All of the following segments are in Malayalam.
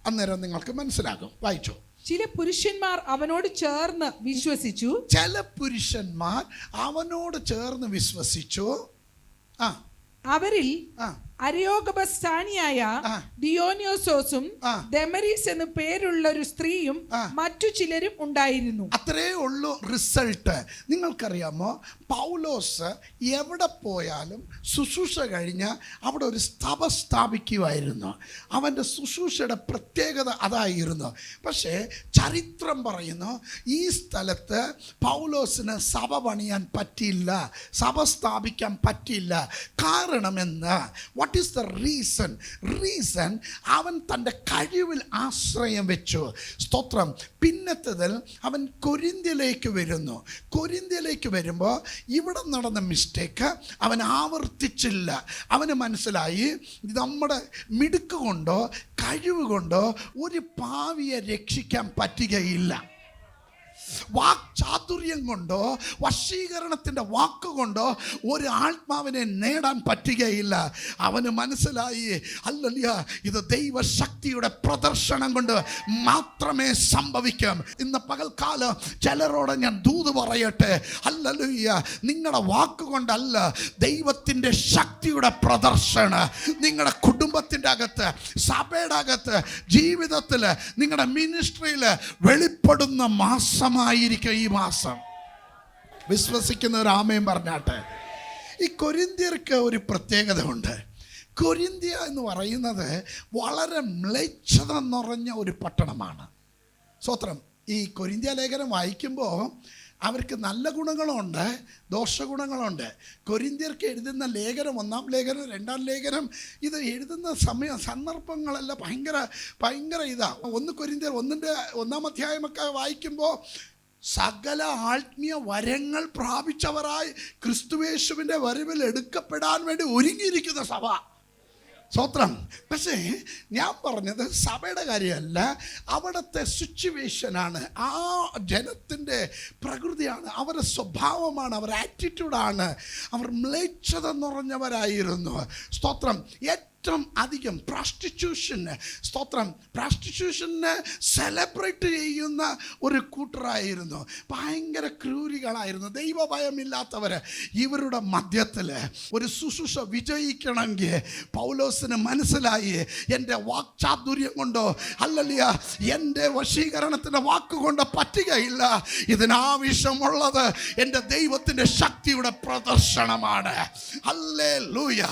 അന്നേരം നിങ്ങൾക്ക് മനസ്സിലാകും. വായിച്ചോ. ചില പുരുഷന്മാർ അവനോട് ചേർന്ന് വിശ്വസിച്ചു. ചില പുരുഷന്മാർ അവനോട് ചേർന്ന് വിശ്വസിച്ചു. അവരിൽ അരയോഗപസ്ഥാനിയായ ദിയോന്യോസോസും ദമരീസ് എന്ന് പേരുള്ള ഒരു സ്ത്രീയും മറ്റു ചിലരും ഉണ്ടായിരുന്നു. അത്രേ ഉള്ളൂ റിസൾട്ട്. നിങ്ങൾക്കറിയാമോ, പൗലോസ് എവിടെ പോയാലും ശുശ്രൂഷ കഴിഞ്ഞ് അവിടെ ഒരു സഭ സ്ഥാപിക്കുമായിരുന്നു. അവൻ്റെ ശുശ്രൂഷയുടെ പ്രത്യേകത അതായിരുന്നു. പക്ഷേ ചരിത്രം പറയുന്നു, ഈ സ്ഥലത്ത് പൗലോസിന് സഭ പണിയാൻ പറ്റിയില്ല, സഭ സ്ഥാപിക്കാൻ പറ്റിയില്ല. കാരണമെന്ന് വാട്ട് ഈസ് ദ റീസൺ? അവൻ തൻ്റെ കഴിവിൽ ആശ്രയം വെച്ചു. സ്തോത്രം. പിന്നത്തതിൽ അവൻ കൊരിന്ത്യയിലേക്ക് വരുന്നു. കൊരിന്ത്യയിലേക്ക് വരുമ്പോൾ ഇവിടെ നടന്ന മിസ്റ്റേക്ക് അവൻ ആവർത്തിച്ചില്ല. അവന് മനസ്സിലായി, നമ്മുടെ മിടുക്ക് കൊണ്ടോ കഴിവ് കൊണ്ടോ ഒരു പാവിയെ രക്ഷിക്കാൻ പറ്റുകയില്ല. വാക്ചാതുര്യം കൊണ്ടോ വശീകരണത്തിൻ്റെ വാക്കുകൊണ്ടോ ഒരു ആത്മാവിനെ നേടാൻ പറ്റുകയില്ല. അവന് മനസ്സിലായി, ഹല്ലേലൂയ, ഇത് ദൈവശക്തിയുടെ പ്രദർശനം കൊണ്ട് മാത്രമേ സംഭവിക്കാം. ഇന്ന് പകൽക്കാലം ചിലരോട് ഞാൻ ദൂത് പറയട്ടെ, ഹല്ലേലൂയ, നിങ്ങളുടെ വാക്കുകൊണ്ടല്ല, ദൈവത്തിൻ്റെ ശക്തിയുടെ പ്രദർശനം നിങ്ങളുടെ കുടുംബത്തിൻ്റെ അകത്ത്, സഭയുടെ അകത്ത്, ജീവിതത്തിൽ, നിങ്ങളുടെ മിനിസ്ട്രിയിൽ വെളിപ്പെടുന്ന മാസമായിരിക്കും ഈ മാസം. വിശ്വസിക്കുന്നവർ ആമേൻ പറഞ്ഞാട്ടെ. ഈ കൊരിന്ത്യർക്ക് ഒരു പ്രത്യേകത ഉണ്ട്. കൊരിന്ത്യ എന്ന് പറയുന്നത് വളരെ മ്ലേച്ഛത നിറഞ്ഞ ഒരു പട്ടണമാണ്. സ്തോത്രം. ഈ കൊരിന്ത്യ ലേഖനം വായിക്കുമ്പോൾ അവർക്ക് നല്ല ഗുണങ്ങളുണ്ട്, ദോഷഗുണങ്ങളുണ്ട്. കൊരിന്ത്യർക്ക് എഴുതുന്ന ലേഖനം, 1-ാം ലേഖനം, 2-ാം ലേഖനം, ഇത് എഴുതുന്ന സന്ദർഭങ്ങളെല്ലാം ഭയങ്കര ഇതാ. 1 കൊരിന്ത്യർ 1-ാം അധ്യായമൊക്കെ വായിക്കുമ്പോൾ സകല ആത്മീയ വരങ്ങൾ പ്രാപിച്ചവരായി ക്രിസ്തുയേശുവിൻ്റെ വരവിൽ എടുക്കപ്പെടാൻ വേണ്ടി ഒരുങ്ങിയിരിക്കുന്ന സഭ. സ്തോത്രം. പക്ഷേ ഞാൻ പറഞ്ഞത് സഭയുടെ കാര്യമല്ല, അവിടുത്തെ സിറ്റുവേഷനാണ്, ആ ജനത്തിൻ്റെ പ്രകൃതിയാണ്, അവരുടെ സ്വഭാവമാണ്, അവരുടെ ആറ്റിറ്റ്യൂഡാണ്. അവർ മ്ലേച്ഛത നിറഞ്ഞവരായിരുന്നു. സ്തോത്രം. ഏറ്റവും അധികം പ്രാസ്റ്റിറ്റ്യൂഷന്, സ്തോത്രം, പ്രാസ്റ്റിറ്റ്യൂഷന് സെലിബ്രേറ്റ് ചെയ്യുന്ന ഒരു കൂട്ടരായിരുന്നു. ഭയങ്കര ക്രൂരികളായിരുന്നു, ദൈവഭയമില്ലാത്തവർ. ഇവരുടെ മധ്യത്തിൽ ഒരു ശുശ്രൂഷ വിജയിക്കണമെങ്കിൽ പൗലോസിന് മനസ്സിലായി, എൻ്റെ വാക്ചാതുര്യം കൊണ്ടോ ഹല്ലേലൂയ എൻ്റെ വശീകരണത്തിൻ്റെ വാക്കുകൊണ്ടോ പറ്റുകയില്ല. ഇതിനാവശ്യമുള്ളത് എൻ്റെ ദൈവത്തിൻ്റെ ശക്തിയുടെ പ്രദർശനമാണ്. ഹല്ലേലൂയ.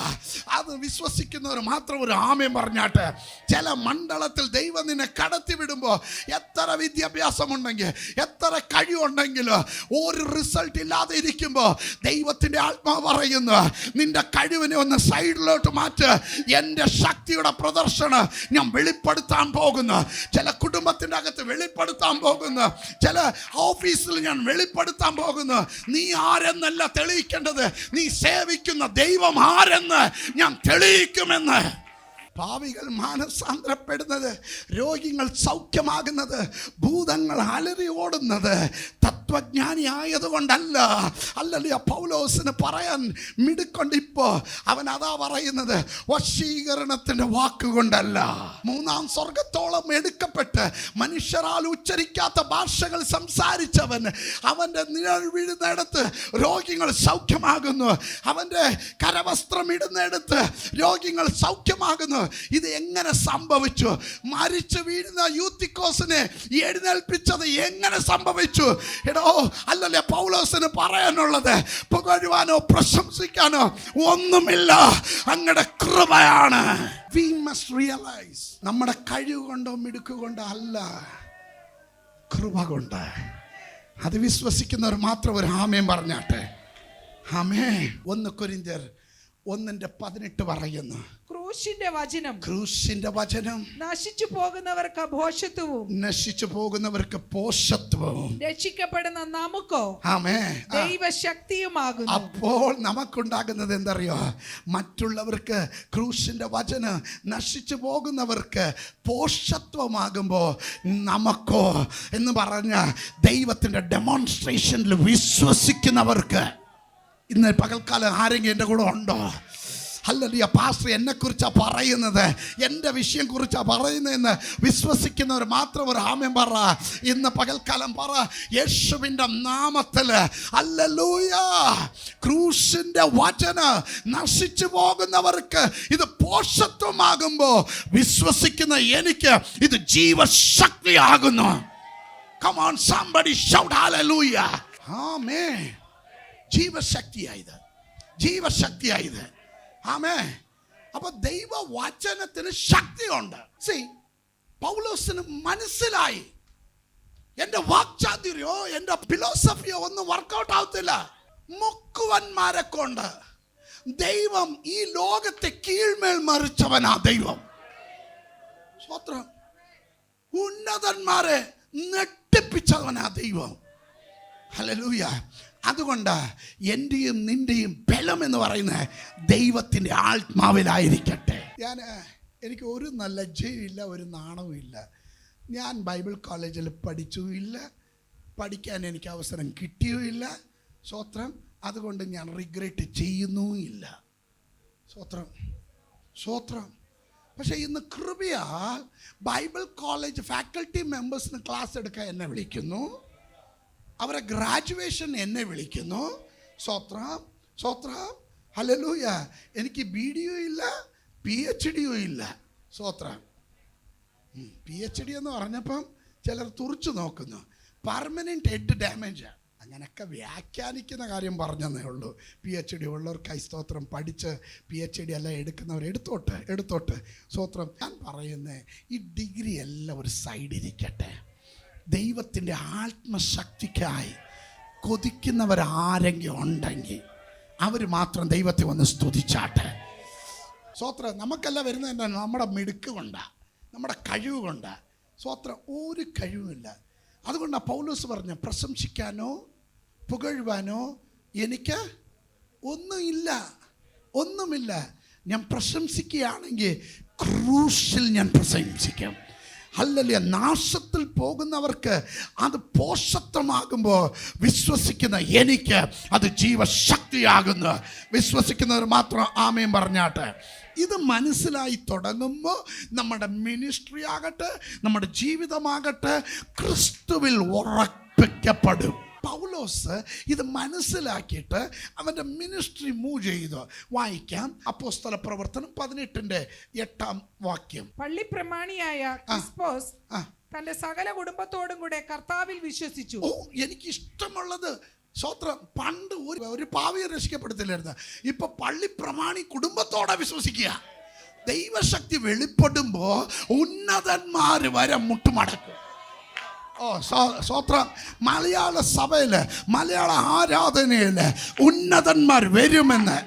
അത് വിശ്വസിക്കുന്നവർ മാത്രം ഒരു ആമേൻ പറഞ്ഞാട്ടെ. ചില മണ്ഡലത്തിൽ ദൈവം നിന്നെ കടത്തി വിടുമ്പോൾ എത്ര വിദ്യാഭ്യാസം ഉണ്ടെങ്കിൽ, എത്ര കഴിവുണ്ടെങ്കിൽ, ഒരു റിസൾട്ട് ഇല്ലാതെ ഇരിക്കുമ്പോൾ ദൈവത്തിൻ്റെ ആത്മാവ് പറയുന്നു, നിന്റെ കഴിവിനെ ഒന്ന് സൈഡിലോട്ട് മാറ്റ്, എൻ്റെ ശക്തിയുടെ പ്രദർശനം ഞാൻ വെളിപ്പെടുത്താൻ പോകുന്നു. ചില കുടുംബത്തിൻ്റെ അകത്ത് വെളിപ്പെടുത്താൻ പോകുന്നു, ചില ഓഫീസിൽ ഞാൻ വെളിപ്പെടുത്താൻ പോകുന്നു. നീ ആരെന്നല്ല തെളിയിക്കേണ്ടത്, നീ സേവിക്കുന്ന ദൈവം ആരെന്ന് ഞാൻ തെളിയിക്കുമെന്ന്. പാവികൾ മാനസാന്തരപ്പെടുന്നത്, രോഗികൾ സൗഖ്യമാകുന്നത്, ഭൂതങ്ങൾ അലറി ഓടുന്നത് തത്വജ്ഞാനി ആയതുകൊണ്ടല്ല. അല്ലല്ലോ പൗലോസിന് പറയാൻ മിടുക്കൊണ്ട്. ഇപ്പോൾ അവൻ അതാ പറയുന്നത്, വശീകരണത്തിൻ്റെ വാക്കുകൊണ്ടല്ല. 3-ാം സ്വർഗത്തോളം എടുക്കപ്പെട്ട് മനുഷ്യരാൽ ഉച്ചരിക്കാത്ത ഭാഷകൾ സംസാരിച്ചവൻ, അവൻ്റെ നിഴൽ വീഴുന്നിടത്ത് രോഗികൾ സൗഖ്യമാകുന്നു, അവൻ്റെ കരവസ്ത്രം ഇടുന്നിടത്ത് രോഗികൾ സൗഖ്യമാകുന്നു. ഇത് എങ്ങനെ സംഭവിച്ചു? മരിച്ചു വീഴുന്ന യൂത്തിക്കോസിനെ എഴുന്നേൽപ്പിച്ചത് എങ്ങനെ സംഭവിച്ചു? എടോ, അല്ലല്ലേ പൗലോസിന് പറയാനുള്ളത്, പുകഴുവാനോ പ്രശംസിക്കാനോ ഒന്നുമില്ല, അങ്ങയുടെ കൃപയാണ്. We must realize, നമ്മുടെ കഴിവ് കൊണ്ടോ മിടുക്ക് കൊണ്ടോ അല്ല, കൃപ കൊണ്ട്. അത് വിശ്വസിക്കുന്നവർ മാത്രം ഒരു ആമേൻ പറഞ്ഞാട്ടെ. ആമേൻ. 1 കൊരിന്ത്യർ 1:18 പറയുന്നു, ക്രൂശിന്റെ വചനം നശിച്ചു പോകുന്നവർക്ക് ഭോഷത്വവും, നശിച്ചു പോകുന്നവർക്ക് പോഷത്വവും, രക്ഷിക്കപ്പെടുന്ന നമുക്കോ ആമേൻ ദൈവശക്തിയുമാകുന്നു. അപ്പോൾ നമുക്കുണ്ടാകുന്നത് എന്തറിയോ? മറ്റുള്ളവർക്ക് ക്രൂശിന്റെ വചനം നശിച്ചു പോകുന്നവർക്ക് പോഷത്വമാകുമ്പോൾ നമുക്കോ എന്ന് പറഞ്ഞ ദൈവത്തിന്റെ ഡെമോൺസ്ട്രേഷനിൽ വിശ്വസിക്കുന്നവർക്ക് ഇന്ന് പകൽക്കാലം ആരെങ്കിലും എൻ്റെ കൂടെ ഉണ്ടോ? ഹല്ലേലൂയ. പാസ്റ്റർ എന്നെക്കുറിച്ചാണ് പറയുന്നത്, എൻ്റെ വിഷയം കുറിച്ചാണ് പറയുന്നതെന്ന് വിശ്വസിക്കുന്നവർ മാത്രം ഒരു ആമേൻ പറ. ഇന്ന് പകൽക്കാലം പറ, യേശുവിൻ്റെ നാമത്തിൽ ഹല്ലേലൂയ. ക്രൂശിൻ്റെ വചനം നശിച്ചു പോകുന്നവർക്ക് ഇത് പോഷത്വമാകുമ്പോൾ വിശ്വസിക്കുന്ന എനിക്ക് ഇത് ജീവശക്തിയാകുന്നു. Come on, somebody shout hallelujah. ആമേൻ. ജീവശക്തിയായത്, ജീവശക്തിയായത്. ആമേൻ. അപ്പൊ ദൈവവചനത്തിന് ശക്തിയുണ്ട്. See, പൗലോസിന് മനസ്സിലായി എൻ്റെ വാക്ചാതുര്യോ എൻ്റെ ഫിലോസഫിയോ ഒന്നും വർക്കൗട്ട് ആവത്തില്ല. മുക്കുവന്മാരെ കൊണ്ട് ദൈവം ഈ ലോകത്തെ കീഴ്മേൽ മറിച്ചവനാ ദൈവം. സ്വത്രം. ഉന്നതന്മാരെ നെട്ടിപ്പിച്ചവനാ ദൈവം. ഹല്ലേലൂയ. അതുകൊണ്ട് എൻ്റെയും നിൻ്റെയും ബലം എന്ന് പറയുന്നത് ദൈവത്തിൻ്റെ ആത്മാവിലായിരിക്കട്ടെ. എനിക്ക് ഒരു ലജ്ജയുമില്ല, ഒരു നാണവുമില്ല. ഞാൻ ബൈബിൾ കോളേജിൽ പഠിച്ചുമില്ല, പഠിക്കാൻ എനിക്ക് അവസരം കിട്ടിയുമില്ല. സ്വത്രം. അതുകൊണ്ട് ഞാൻ റിഗ്രറ്റ് ചെയ്യുന്നുമില്ല. സ്വത്രം, സ്വത്രം. പക്ഷേ ഇന്ന് കൃപയാ ബൈബിൾ കോളേജ് ഫാക്കൽറ്റി മെമ്പേഴ്സിന് ക്ലാസ് എടുക്കാൻ എന്നെ വിളിക്കുന്നു, അവരെ ഗ്രാജുവേഷൻ എന്നെ വിളിക്കുന്നു. സ്വത്രം, സ്വത്രം. ഹല്ലേലൂയ. എനിക്ക് BDയോ ഇല്ല, PhDയോ ഇല്ല. സ്വത്രം. PhD എന്ന് പറഞ്ഞപ്പം ചിലർ തുറച്ചു നോക്കുന്നു. പെർമനൻറ്റ് ഹെഡ് ഡാമേജ്, അങ്ങനെയൊക്കെ വ്യാഖ്യാനിക്കുന്ന കാര്യം പറഞ്ഞതേ ഉള്ളൂ. PhD ഉള്ളവർക്കായി സ്തോത്രം. പഠിച്ച് PhD എല്ലാം എടുക്കുന്നവർ എടുത്തോട്ട് സ്തോത്രം. ഞാൻ പറയുന്നത് ഈ ഡിഗ്രി എല്ലാം ഒരു സൈഡിരിക്കട്ടെ. ദൈവത്തിൻ്റെ ആത്മശക്തിക്കായി കൊതിക്കുന്നവർ ആരെങ്കിലും ഉണ്ടെങ്കിൽ അവർ മാത്രം ദൈവത്തെ വന്ന് സ്തുതിച്ചാട്ടെ. സ്തോത്രം. നമുക്കെല്ലാം വരുന്നത് നമ്മുടെ മിടുക്ക് കൊണ്ടാണ്, നമ്മുടെ കഴിവ് കൊണ്ടാണ്. സ്തോത്രം. ഒരു കഴിവുമില്ല. അതുകൊണ്ടാണ് പൗലോസ് പറഞ്ഞ, പ്രശംസിക്കാനോ പുകഴുവാനോ എനിക്ക് ഒന്നുമില്ല. ഞാൻ പ്രശംസിക്കുകയാണെങ്കിൽ ക്രൂശിൽ ഞാൻ പ്രശംസിക്കും. ഹല്ലേലൂയ. നാശത്തിൽ പോകുന്നവർക്ക് അത് പോഷത്വമാകുമ്പോൾ വിശ്വസിക്കുന്ന എനിക്ക് അത് ജീവശക്തിയാകുന്നു. വിശ്വസിക്കുന്നവർ മാത്രം ആമേൻ പറഞ്ഞാട്ടെ. ഇത് മനസ്സിലായി തുടങ്ങുമ്പോൾ നമ്മുടെ മിനിസ്ട്രി ആകട്ടെ, നമ്മുടെ ജീവിതമാകട്ടെ ക്രിസ്തുവിൽ ഉറപ്പിക്കപ്പെടും. പൗലോസ് ഇത് മനസ്സിലാക്കിയിട്ട് അവൻ്റെ മിനിസ്ട്രി മൂവ് ചെയ്തു. വായിക്കാം. അപ്പോസ്തല പ്രവർത്തനം 18:8. പള്ളി പ്രമാണിയായ ക്രിസ്പോസ് തന്റെ സകല കുടുംബത്തോടും കൂടെ കർത്താവിൽ വിശ്വസിച്ചു. എനിക്ക് ഇഷ്ടമുള്ളത് സ്വത്രം. പണ്ട് ഒരു പാവിയെ രക്ഷിക്കപ്പെടുത്തില്ലായിരുന്നു. ഇപ്പൊ പള്ളി പ്രമാണി കുടുംബത്തോടെ വിശ്വസിക്കുക. ദൈവശക്തി വെളിപ്പെടുമ്പോ ഉന്നതന്മാര് വരെ മുട്ടുമടക്കും. സ്വത്രം. മലയാള സഭയില്, മലയാള ആരാധനയില് ഉന്നതന്മാർ വരുമെന്ന്,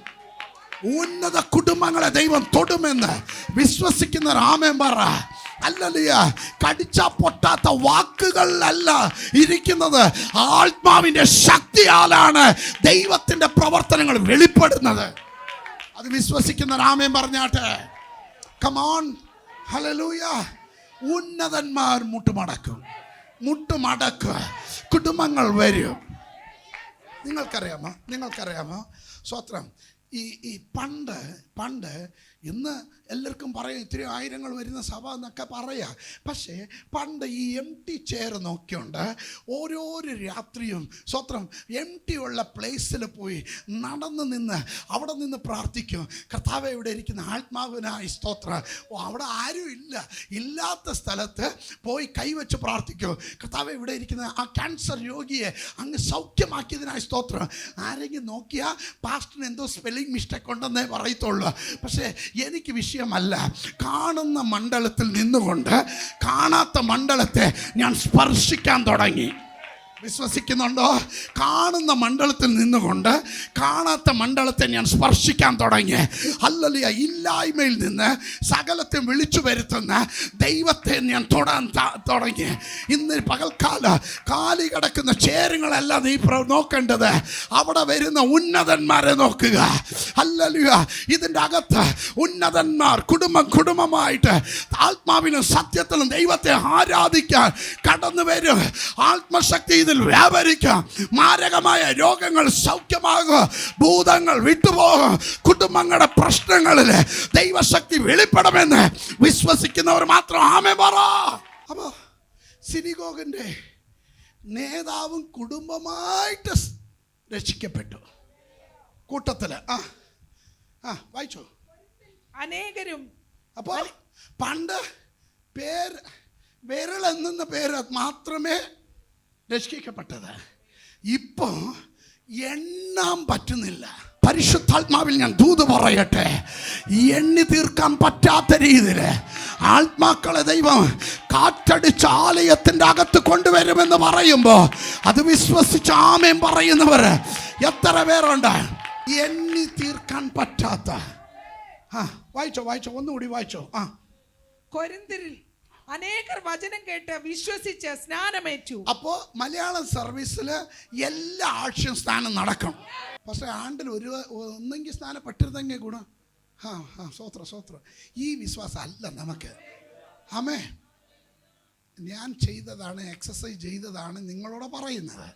ഉന്നത കുടുംബങ്ങളെ ദൈവം തൊടുമെന്ന് വിശ്വസിക്കുന്നവർ ആമേൻ പറ. അല്ലല്ല, കടിച്ചാ പൊട്ടാത്ത വാക്കുകളിലല്ല ഇരിക്കുന്നത്, ആത്മാവിന്റെ ശക്തിയാലാണ് ദൈവത്തിന്റെ പ്രവർത്തനങ്ങൾ വെളിപ്പെടുന്നത്. അത് വിശ്വസിക്കുന്നവർ ആമേൻ പറഞ്ഞാട്ടെ. Come on. ഹല്ലേലൂയ. ഉന്നതന്മാർ മുട്ടുമടക്കും. കുടുംബങ്ങൾ വരും. നിങ്ങൾക്കറിയാമോ സ്വത്രം. ഈ പണ്ട് ഇന്ന് എല്ലാവർക്കും പറയാം ഇത്തിരി ആയിരങ്ങൾ വരുന്ന സഭ എന്നൊക്കെ പറയാം. പക്ഷേ പണ്ട് ഈ empty ചെയർ നോക്കിയുണ്ട് ഓരോരോ രാത്രിയും സ്വത്രം empty ഉള്ള പ്ലേസിൽ പോയി നടന്ന് നിന്ന് അവിടെ നിന്ന് പ്രാർത്ഥിക്കും. കർത്താവേ, ഇവിടെ ഇരിക്കുന്ന ആത്മാവിനായി സ്തോത്രം. അവിടെ ആരും ഇല്ലാത്ത സ്ഥലത്ത് പോയി കൈവച്ച് പ്രാർത്ഥിക്കും. കർത്താവേ, ഇവിടെ ഇരിക്കുന്ന ആ ക്യാൻസർ രോഗിയെ അങ്ങ് സൗഖ്യമാക്കിയതിനായി സ്തോത്രം. ആരെങ്കിലും നോക്കിയാൽ പാസ്റ്ററിന് എന്തോ സ്പെല്ലിംഗ് മിസ്റ്റേക്ക് ഉണ്ടെന്നേ പറയത്തുള്ളൂ. പക്ഷേ എനിക്ക് വിഷയമല്ല. കാണുന്ന മണ്ഡലത്തിൽ നിന്നുകൊണ്ട് കാണാത്ത മണ്ഡലത്തെ ഞാൻ സ്പർശിക്കാൻ തുടങ്ങി. വിശ്വസിക്കുന്നുണ്ടോ? കാണുന്ന മണ്ഡലത്തിൽ നിന്നുകൊണ്ട് കാണാത്ത മണ്ഡലത്തെ ഞാൻ സ്പർശിക്കാൻ തുടങ്ങി. ഹല്ലേലൂയ. ഇല്ലായ്മയിൽ നിന്ന് സകലത്തെ വിളിച്ചു വരുത്തുന്ന ദൈവത്തെ ഞാൻ തൊടാൻ തുടങ്ങി. ഇന്ന് പകൽക്കാല കാലി കിടക്കുന്ന ചേരുകളല്ല നീ നോക്കേണ്ടത്, അവിടെ വരുന്ന ഉന്നതന്മാരെ നോക്കുക. ഹല്ലേലൂയ. ഇതിൻ്റെ അകത്ത് ഉന്നതന്മാർ കുടുംബമായിട്ട് ആത്മാവിനും സത്യത്തിലും ദൈവത്തെ ആരാധിക്കാൻ കടന്നു വരും. ആത്മശക്തി ഇതിൽ വ്യാപരിക്കാം. മാരകമായ രോഗങ്ങൾ സൗഖ്യമാകുക, ഭൂതങ്ങൾ വിട്ടുപോകുക, കുടുംബങ്ങളുടെ പ്രശ്നങ്ങളിൽ ദൈവശക്തി വെളിപ്പെടുമെന്ന് വിശ്വസിക്കുന്നവർ മാത്രം ആമേൻ പറ. അപ്പോ സിനഗോഗിന്റെ നേതാവും കുടുംബമായിട്ട് രക്ഷിക്കപ്പെട്ടു. കൂട്ടത്തില് വായിച്ചോ. അനേകരും. അപ്പോ പണ്ട് പേര് വിരൽ എന്ന പേര് മാത്രമേ രക്ഷിക്കപ്പെട്ടത്. ഇപ്പോ എണ്ണാൻ പറ്റുന്നില്ല. പരിശുദ്ധാത്മാവിൽ ഞാൻ ദൂത് പറയട്ടെ, എണ്ണി തീർക്കാൻ പറ്റാത്ത രീതിയിൽ ആത്മാക്കളെ ദൈവം കാറ്റടിച്ച ആലയത്തിൻ്റെ അകത്ത് കൊണ്ടുവരുമെന്ന് പറയുമ്പോൾ അത് വിശ്വസിച്ച് ആമേൻ പറയുന്നവർ എത്ര പേരുണ്ട്? എണ്ണി തീർക്കാൻ പറ്റാത്ത. വായിച്ചോ ഒന്നുകൂടി വായിച്ചോ. കൊരിന്ത്യരിൽ അനേകർ വചനം കേട്ട് വിശ്വസിച്ച് സ്നാനമേറ്റു. അപ്പോ മലയാളം സർവീസിൽ എല്ലാ ആഴ്ചയും സ്നാനം നടക്കും. പക്ഷെ ആണ്ടിൽ ഒന്നെങ്കിൽ സ്നാനപ്പെട്ടിരുന്നെങ്കിൽ ഗുണം. സ്വോത്രം. ഈ വിശ്വാസം അല്ല നമുക്ക്. ആമേ, ഞാൻ ചെയ്തതാണ്, എക്സസൈസ് ചെയ്തതാണ് നിങ്ങളോട് പറയുന്നത്.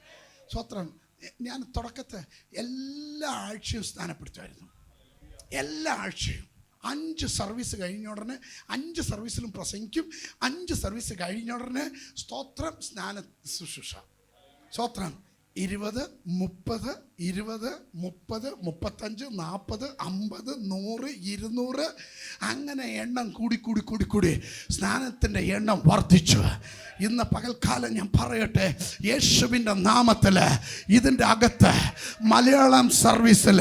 സ്വോത്രം. ഞാൻ തുടക്കത്തെ എല്ലാ ആഴ്ചയും സ്നാനപ്പെടുത്തുമായിരുന്നു. എല്ലാ ആഴ്ചയും 5 സർവീസ് കഴിഞ്ഞ ഉടനെ 5 സർവീസിലും പ്രസംഗിക്കും. 5 സർവീസ് കഴിഞ്ഞ ഉടനെ സ്തോത്രം, സ്നാന ശുശ്രൂഷ. സ്തോത്രം. 20, 30, 20, 30, 35, 40, 50, 100, 200 അങ്ങനെ എണ്ണം കൂടി സ്നാനത്തിൻ്റെ എണ്ണം വർദ്ധിച്ചു. ഇന്ന് പകൽക്കാലം ഞാൻ പറയട്ടെ, യേശുവിൻ്റെ നാമത്തിൽ ഇതിൻ്റെ അകത്ത് മലയാളം സർവീസിൽ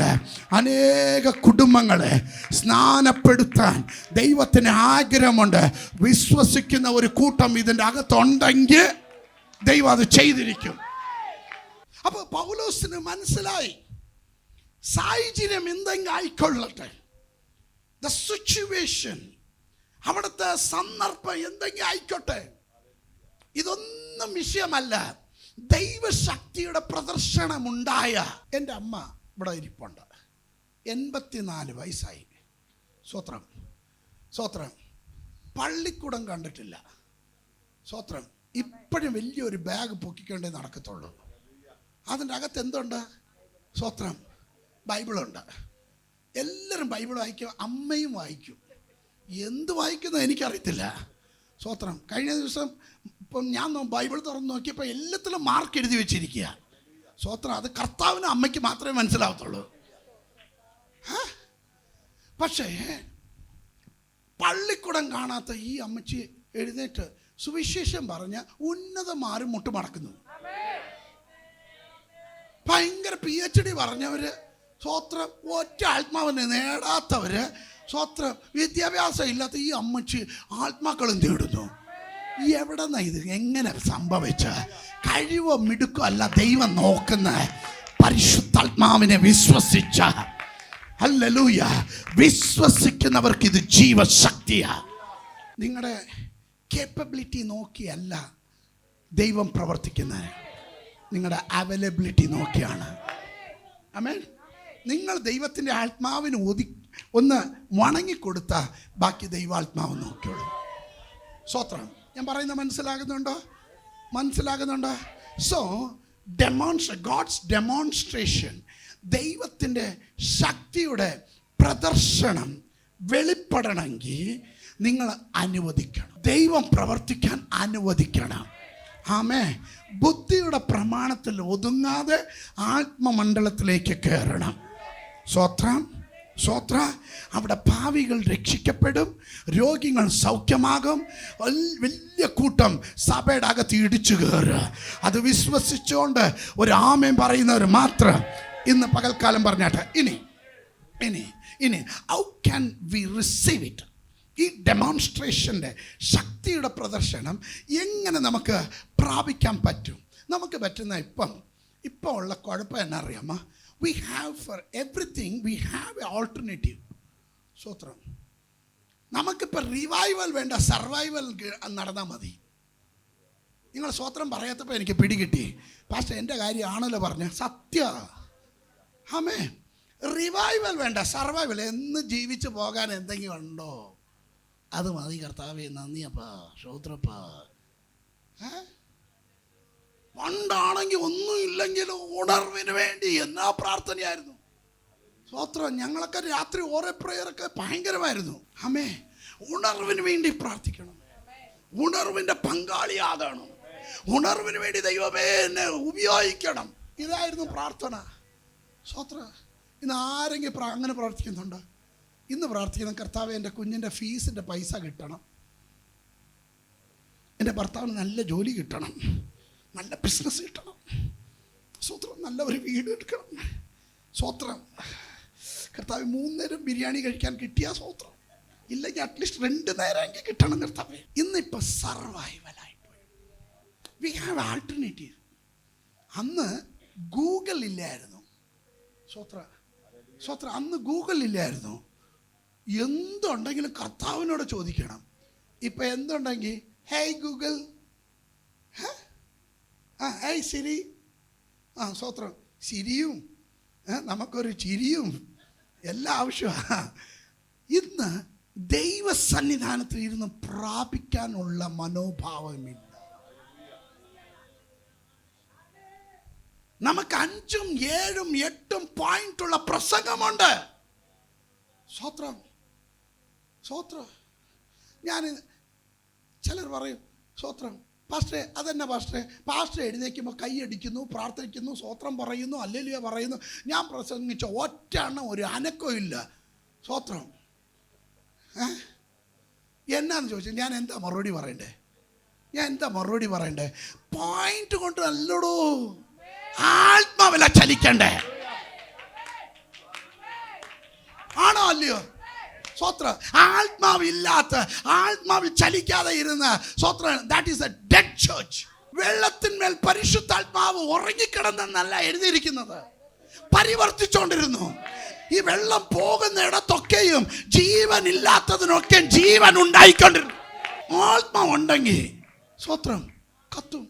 അനേക കുടുംബങ്ങളെ സ്നാനപ്പെടുത്താൻ ദൈവത്തിന് ആഗ്രഹമുണ്ട്. വിശ്വസിക്കുന്ന ഒരു കൂട്ടം ഇതിൻ്റെ അകത്തുണ്ടെങ്കിൽ ദൈവം അത് ചെയ്തിരിക്കും. അപ്പൊ പൗലോസിന് മനസ്സിലായി, സാഹചര്യം എന്തെങ്കിലും ആയിക്കൊള്ളട്ടെ, ദ സിറ്റുവേഷൻ, അവിടുത്തെ സന്ദർഭം എന്തെങ്കിലും ആയിക്കോട്ടെ, ഇതൊന്നും വിഷയമല്ല. ദൈവശക്തിയുടെ പ്രദർശനമുണ്ടായ എൻ്റെ അമ്മ ഇവിടെ ഇരിപ്പുണ്ട്. 84 വയസ്സായി. സ്വോത്രം. പള്ളിക്കൂടം കണ്ടിട്ടില്ല. സ്വോത്രം. ഇപ്പോഴും വലിയൊരു ബാഗ് പൊക്കിക്കൊണ്ടേ നടക്കത്തുള്ളൂ. അതിൻ്റെ അകത്ത് എന്തുണ്ട്? സ്വോത്രം. ബൈബിളുണ്ട്. എല്ലാവരും ബൈബിൾ വായിക്കും, അമ്മയും വായിക്കും. എന്ത് വായിക്കുന്നു എനിക്കറിയത്തില്ല. സ്വോത്രം. കഴിഞ്ഞ ദിവസം ഇപ്പം ഞാൻ ബൈബിൾ തുറന്ന് നോക്കിയപ്പോൾ എല്ലാത്തിലും മാർക്ക് എഴുതി വെച്ചിരിക്കുക. സ്വോത്രം. അത് കർത്താവിനും അമ്മയ്ക്ക് മാത്രമേ മനസ്സിലാവത്തുള്ളൂ. പക്ഷേ പള്ളിക്കൂടം കാണാത്ത ഈ അമ്മച്ചി എഴുന്നേറ്റ് സുവിശേഷം പറഞ്ഞ ഉന്നതമാരും മുട്ടുമടക്കുന്നു. ഭയങ്കര PhD പറഞ്ഞവര്, സ്വോത്രം, ഒറ്റ ആത്മാവിനെ നേടാത്തവര്, സ്വോത്രം, വിദ്യാഭ്യാസം ഇല്ലാത്ത ഈ അമ്മച്ചി ആത്മാക്കളും തേടുന്നു. എവിടെന്നാ ഇത്? എങ്ങനെ സംഭവിച്ച? കഴിവോ മിടുക്കോ അല്ല ദൈവം നോക്കുന്ന പരിശുദ്ധാത്മാവിനെ വിശ്വസിച്ച, ഹല്ലേലൂയ, വിശ്വസിക്കുന്നവർക്ക് ഇത് ജീവശക്തിയാ. നിങ്ങളുടെ കേപ്പബിലിറ്റി നോക്കിയല്ല ദൈവം പ്രവർത്തിക്കുന്നത്, നിങ്ങളുടെ അവൈലബിലിറ്റി നോക്കിയാണ്. ആമേൻ. നിങ്ങൾ ദൈവത്തിൻ്റെ ആത്മാവിന് ഒന്ന് വണങ്ങിക്കൊടുത്ത ബാക്കി ദൈവാത്മാവ് നോക്കിയോളൂ. സ്വോത്രം. ഞാൻ പറയുന്നത് മനസ്സിലാകുന്നുണ്ടോ? സോ ഗോഡ്സ് ഡെമോൺസ്ട്രേഷൻ, ദൈവത്തിൻ്റെ ശക്തിയുടെ പ്രദർശനം വെളിപ്പെടണമെങ്കിൽ നിങ്ങൾ അനുവദിക്കണം. ദൈവം പ്രവർത്തിക്കാൻ അനുവദിക്കണം. ആമേ. ബുദ്ധിയുടെ പ്രമാണത്തിൽ ഒതുങ്ങാതെ ആത്മമണ്ഡലത്തിലേക്ക് കയറണം. സ്വോത്ര. അവിടെ പാവികൾ രക്ഷിക്കപ്പെടും, രോഗികൾ സൗഖ്യമാകും. വലിയ കൂട്ടം സഭയുടെ അകത്ത് ഇടിച്ചു കയറുക. അത് വിശ്വസിച്ചുകൊണ്ട് ഒരു ആമേൻ പറയുന്നവർ മാത്രം ഇന്ന് പകൽക്കാലം പറഞ്ഞാട്ടെ. ഇനി how can we receive it? ഈ ഡെമോൺസ്ട്രേഷൻ്റെ ശക്തിയുടെ പ്രദർശനം എങ്ങനെ നമുക്ക് പ്രാപിക്കാൻ പറ്റും? നമുക്ക് പറ്റുന്ന ഇപ്പം ഉള്ള കുഴപ്പം എന്നാ അറിയാമോ? We have four everything we have A alternative. സ്വോത്രം. നമുക്കിപ്പോൾ റിവൈവൽ വേണ്ട, സർവൈവൽ നടന്നാൽ മതി. നിങ്ങൾ സ്വോത്രം പറയാത്തപ്പോൾ എനിക്ക് പിടികിട്ടി. പക്ഷേ എൻ്റെ കാര്യമാണല്ലോ പറഞ്ഞ സത്യ. ആമേ. റിവൈവൽ വേണ്ട, സർവൈവൽ. എന്ന് ജീവിച്ച് പോകാൻ എന്തെങ്കിലും ഉണ്ടോ? അത് മതി കർത്താവേ, നന്ദിയപ്പാ, ശ്രോത്രപ്പാ. പണ്ടാണ് ഒന്നാണെങ്കിൽ ഒന്നും ഇല്ലെങ്കിലും ഉണർവിന് വേണ്ടി എന്നാ പ്രാർത്ഥനയായിരുന്നു. സ്വത്രം. ഞങ്ങളൊക്കെ രാത്രി ഓരോ പ്രേയറൊക്കെ ഭയങ്കരമായിരുന്നു. അമ്മേ, ഉണർവിന് വേണ്ടി പ്രാർത്ഥിക്കണം, ഉണർവിൻ്റെ പങ്കാളിയാകണം, ഉണർവിന് വേണ്ടി ദൈവമേ എന്നെ ഉപയോഗിക്കണം. ഇതായിരുന്നു പ്രാർത്ഥന. സ്വത്രം. ഇന്ന് ആരെങ്കിലും അങ്ങനെ പ്രാർത്ഥിക്കുന്നുണ്ടോ? ഇന്ന് പ്രാർത്ഥിക്കുന്ന കർത്താവേ, എൻ്റെ കുഞ്ഞിൻ്റെ ഫീസിൻ്റെ പൈസ കിട്ടണം, എൻ്റെ ഭർത്താവിന് നല്ല ജോലി കിട്ടണം, നല്ല ബിസിനസ് കിട്ടണം, സ്വത്രം, നല്ല ഒരു വീട് എടുക്കണം, സ്വത്രം. കർത്താവ് 3 നേരം ബിരിയാണി കഴിക്കാൻ കിട്ടിയ സ്വത്രം, ഇല്ലെങ്കിൽ അറ്റ്ലീസ്റ്റ് 2 നേരമെങ്കിൽ കിട്ടണം കർത്താവേ. ഇന്നിപ്പോൾ സർവൈവലായിപ്പോയി. We have alternative. അന്ന് ഗൂഗിൾ ഇല്ലായിരുന്നു. സ്വത്രം. അന്ന് ഗൂഗിൾ ഇല്ലായിരുന്നു. എന്തുണ്ടെങ്കിലും കർത്താവിനോട് ചോദിക്കണം. ഇപ്പം എന്തുണ്ടെങ്കിൽ ഹേയ് ഗൂഗിൾ, ഹേയ് സിരി, സ്വത്രം. സിരിയും നമുക്കൊരു ചിരിയും എല്ലാം ആവശ്യമാണ്. ഇന്ന് ദൈവസന്നിധാനത്തിൽ ഇരുന്ന് പ്രാപിക്കാനുള്ള മനോഭാവമില്ല. നമുക്ക് 5ഉം 7ഉം 8ഉം പോയിന്റുള്ള പ്രസംഗമുണ്ട്. സ്വത്രം. ഞാൻ ചിലർ പറയും, സ്വത്രം പാസ്റ്ററെ, അതെന്നെ പാസ്റ്റർ എഴുന്നേൽക്കുമ്പോൾ കൈയടിക്കുന്നു, പ്രാർത്ഥിക്കുന്നു, സ്വത്രം പറയുന്നു, ഹല്ലേലൂയ പറയുന്നു. ഞാൻ പ്രസംഗിച്ച ഒറ്റ എണ്ണം ഒരു അനക്കവും ഇല്ല. സ്വത്രം. എന്നാന്ന് ചോദിച്ചാൽ ഞാൻ എന്താ മറുപടി പറയണ്ടേ? പോയിന്റ് കൊണ്ട് നല്ലടോ ആത്മാവില ചലിക്കണ്ടേ? ആണോ അല്ലയോ? സ്വത്രം. ആത്മാവില്ലാത്ത, ആത്മാവിൽ ചലിക്കാതെ ഇരുന്ന് സ്വത്രം, that is a dead church. വെള്ളത്തിന്മേൽ പരിശുദ്ധാത്മാവ് ഉറങ്ങിക്കിടന്നെന്നല്ല എഴുതിയിരിക്കുന്നത്, പരിവർത്തിച്ചുകൊണ്ടിരുന്നു. ഈ വെള്ളം പോകുന്ന ഇടത്തൊക്കെയും ജീവൻ ഇല്ലാത്തതിനൊക്കെ ജീവൻ ഉണ്ടായിക്കൊണ്ടിരുന്നു. ആത്മാവുണ്ടെങ്കിൽ സ്വത്രം കത്തും.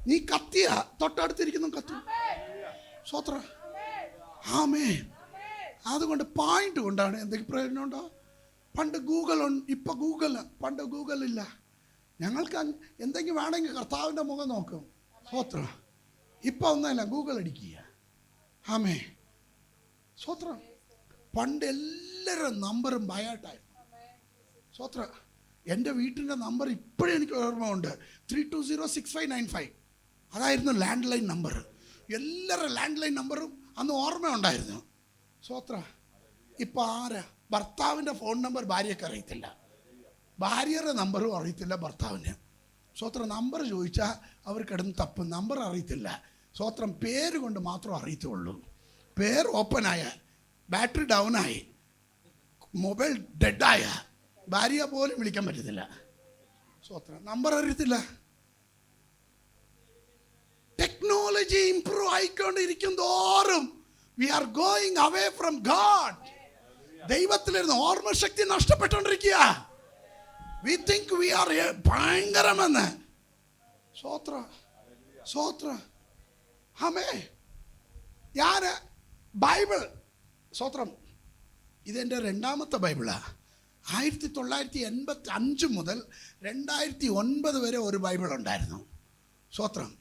നീ കത്തിയ തൊട്ടടുത്തിരിക്കുന്നു കത്തും. സ്വത്രം. ആമേ. അതുകൊണ്ട് പോയിന്റ് കൊണ്ടാണ് എന്തെങ്കിലും പ്രയോജനമുണ്ടോ? പണ്ട് ഗൂഗിൾ ഉണ്ട്, ഇപ്പം പണ്ട് ഗൂഗിൾ ഇല്ല. ഞങ്ങൾക്ക് എന്തെങ്കിലും വേണമെങ്കിൽ കർത്താവിൻ്റെ മുഖം നോക്കും. സ്വത്രം. ഇപ്പം ഒന്നുമില്ല, ഗൂഗിൾ അടിക്കുക. ആമേ. സ്വത്രം. പണ്ട് എല്ലാവരുടെ നമ്പറും ബയോട്ടായിരുന്നു. സ്വത്രം. എൻ്റെ വീട്ടിൻ്റെ നമ്പർ ഇപ്പോഴും എനിക്ക് ഓർമ്മ ഉണ്ട്, 3206595. അതായിരുന്നു ലാൻഡ് ലൈൻ നമ്പർ. എല്ലാവരുടെ ലാൻഡ് ലൈൻ നമ്പറും അന്ന് ഓർമ്മ ഉണ്ടായിരുന്നു. സ്വത്ര. ഇപ്പം ആരാ? ഭർത്താവിൻ്റെ ഫോൺ നമ്പർ ഭാര്യയ്ക്ക് അറിയത്തില്ല, ഭാര്യയുടെ നമ്പറും അറിയത്തില്ല ഭർത്താവിന്. സ്വത്രം. നമ്പർ ചോദിച്ചാൽ അവർ കിടന്ന് തപ്പും, നമ്പർ അറിയത്തില്ല. സ്വത്രം. പേര് കൊണ്ട് മാത്രം അറിയത്തുള്ളൂ. പേര് ഓപ്പണായ, ബാറ്ററി ഡൗണായി, മൊബൈൽ ഡെഡായ ഭാര്യ പോലും വിളിക്കാൻ പറ്റത്തില്ല. സ്വത്രം. നമ്പർ അറിയത്തില്ല. ടെക്നോളജി ഇംപ്രൂവ് ആയിക്കൊണ്ടിരിക്കും തോറും we are going away from God. ദൈവത്തിലിരുന്ന് ഓർമ്മശക്തി നഷ്ടപ്പെട്ടുകൊണ്ടിരിക്കുക. we think we are ഭയങ്കരമെന്ന്. സ്വത്ര. ആമേ. ഞാൻ ബൈബിൾ, സ്വത്രം, ഇതെൻ്റെ 2ാമത്തെ ബൈബിളാണ്. 1985 മുതൽ 2009 വരെ ഒരു ബൈബിൾ ഉണ്ടായിരുന്നു. സ്വത്രം.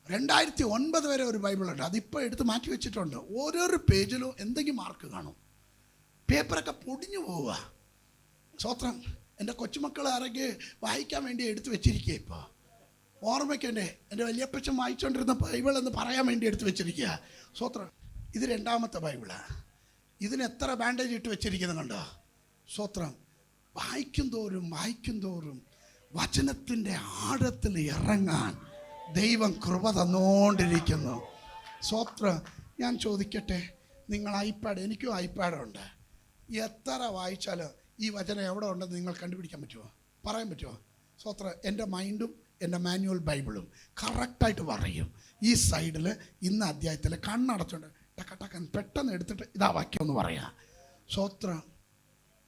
2009 വരെ ഒരു ബൈബിളുണ്ട്. അതിപ്പോൾ എടുത്ത് മാറ്റി വെച്ചിട്ടുണ്ട്. ഓരോരോ പേജിലും എന്തെങ്കിലും മാർക്ക് കാണും. പേപ്പറൊക്കെ പൊടിഞ്ഞു പോവുക. സ്വത്രം. എൻ്റെ കൊച്ചുമക്കൾ ആരൊക്കെ വായിക്കാൻ വേണ്ടി എടുത്ത് വെച്ചിരിക്കുക. ഇപ്പോൾ ഓർമ്മയ്ക്ക് എൻ്റെ വലിയപ്പച്ചൻ വായിച്ചുകൊണ്ടിരുന്ന ബൈബിൾ എന്ന് പറയാൻ വേണ്ടി എടുത്ത് വെച്ചിരിക്കുക. സ്വത്രം. ഇത് 2ാമത്തെ ബൈബിളാണ്. ഇതിന് എത്ര ബാൻഡേജ് ഇട്ട് വെച്ചിരിക്കുന്നത് കണ്ടോ? സ്വത്രം. വായിക്കും തോറും വചനത്തിൻ്റെ ആഴത്തിൽ ഇറങ്ങാൻ ദൈവം കൃപ തന്നുകൊണ്ടിരിക്കുന്നു. സ്വത്രം. ഞാൻ ചോദിക്കട്ടെ, നിങ്ങൾ ഐപാഡ്, എനിക്കും ഐപാഡുണ്ട്, എത്ര വായിച്ചാലും ഈ വചനം എവിടെ ഉണ്ടെന്ന് നിങ്ങൾ കണ്ടുപിടിക്കാൻ പറ്റുമോ? പറയാൻ പറ്റുമോ? സ്വത്രം. എൻ്റെ മൈൻഡും എൻ്റെ മാനുവൽ ബൈബിളും കറക്റ്റായിട്ട് പറയും. ഈ സൈഡിൽ ഇന്ന അധ്യായത്തിൽ കണ്ണടച്ചുകൊണ്ട് ടക്കൻ പെട്ടെന്ന് എടുത്തിട്ട് ഇതാ വാക്യം എന്ന് പറയാം. സ്വത്രം.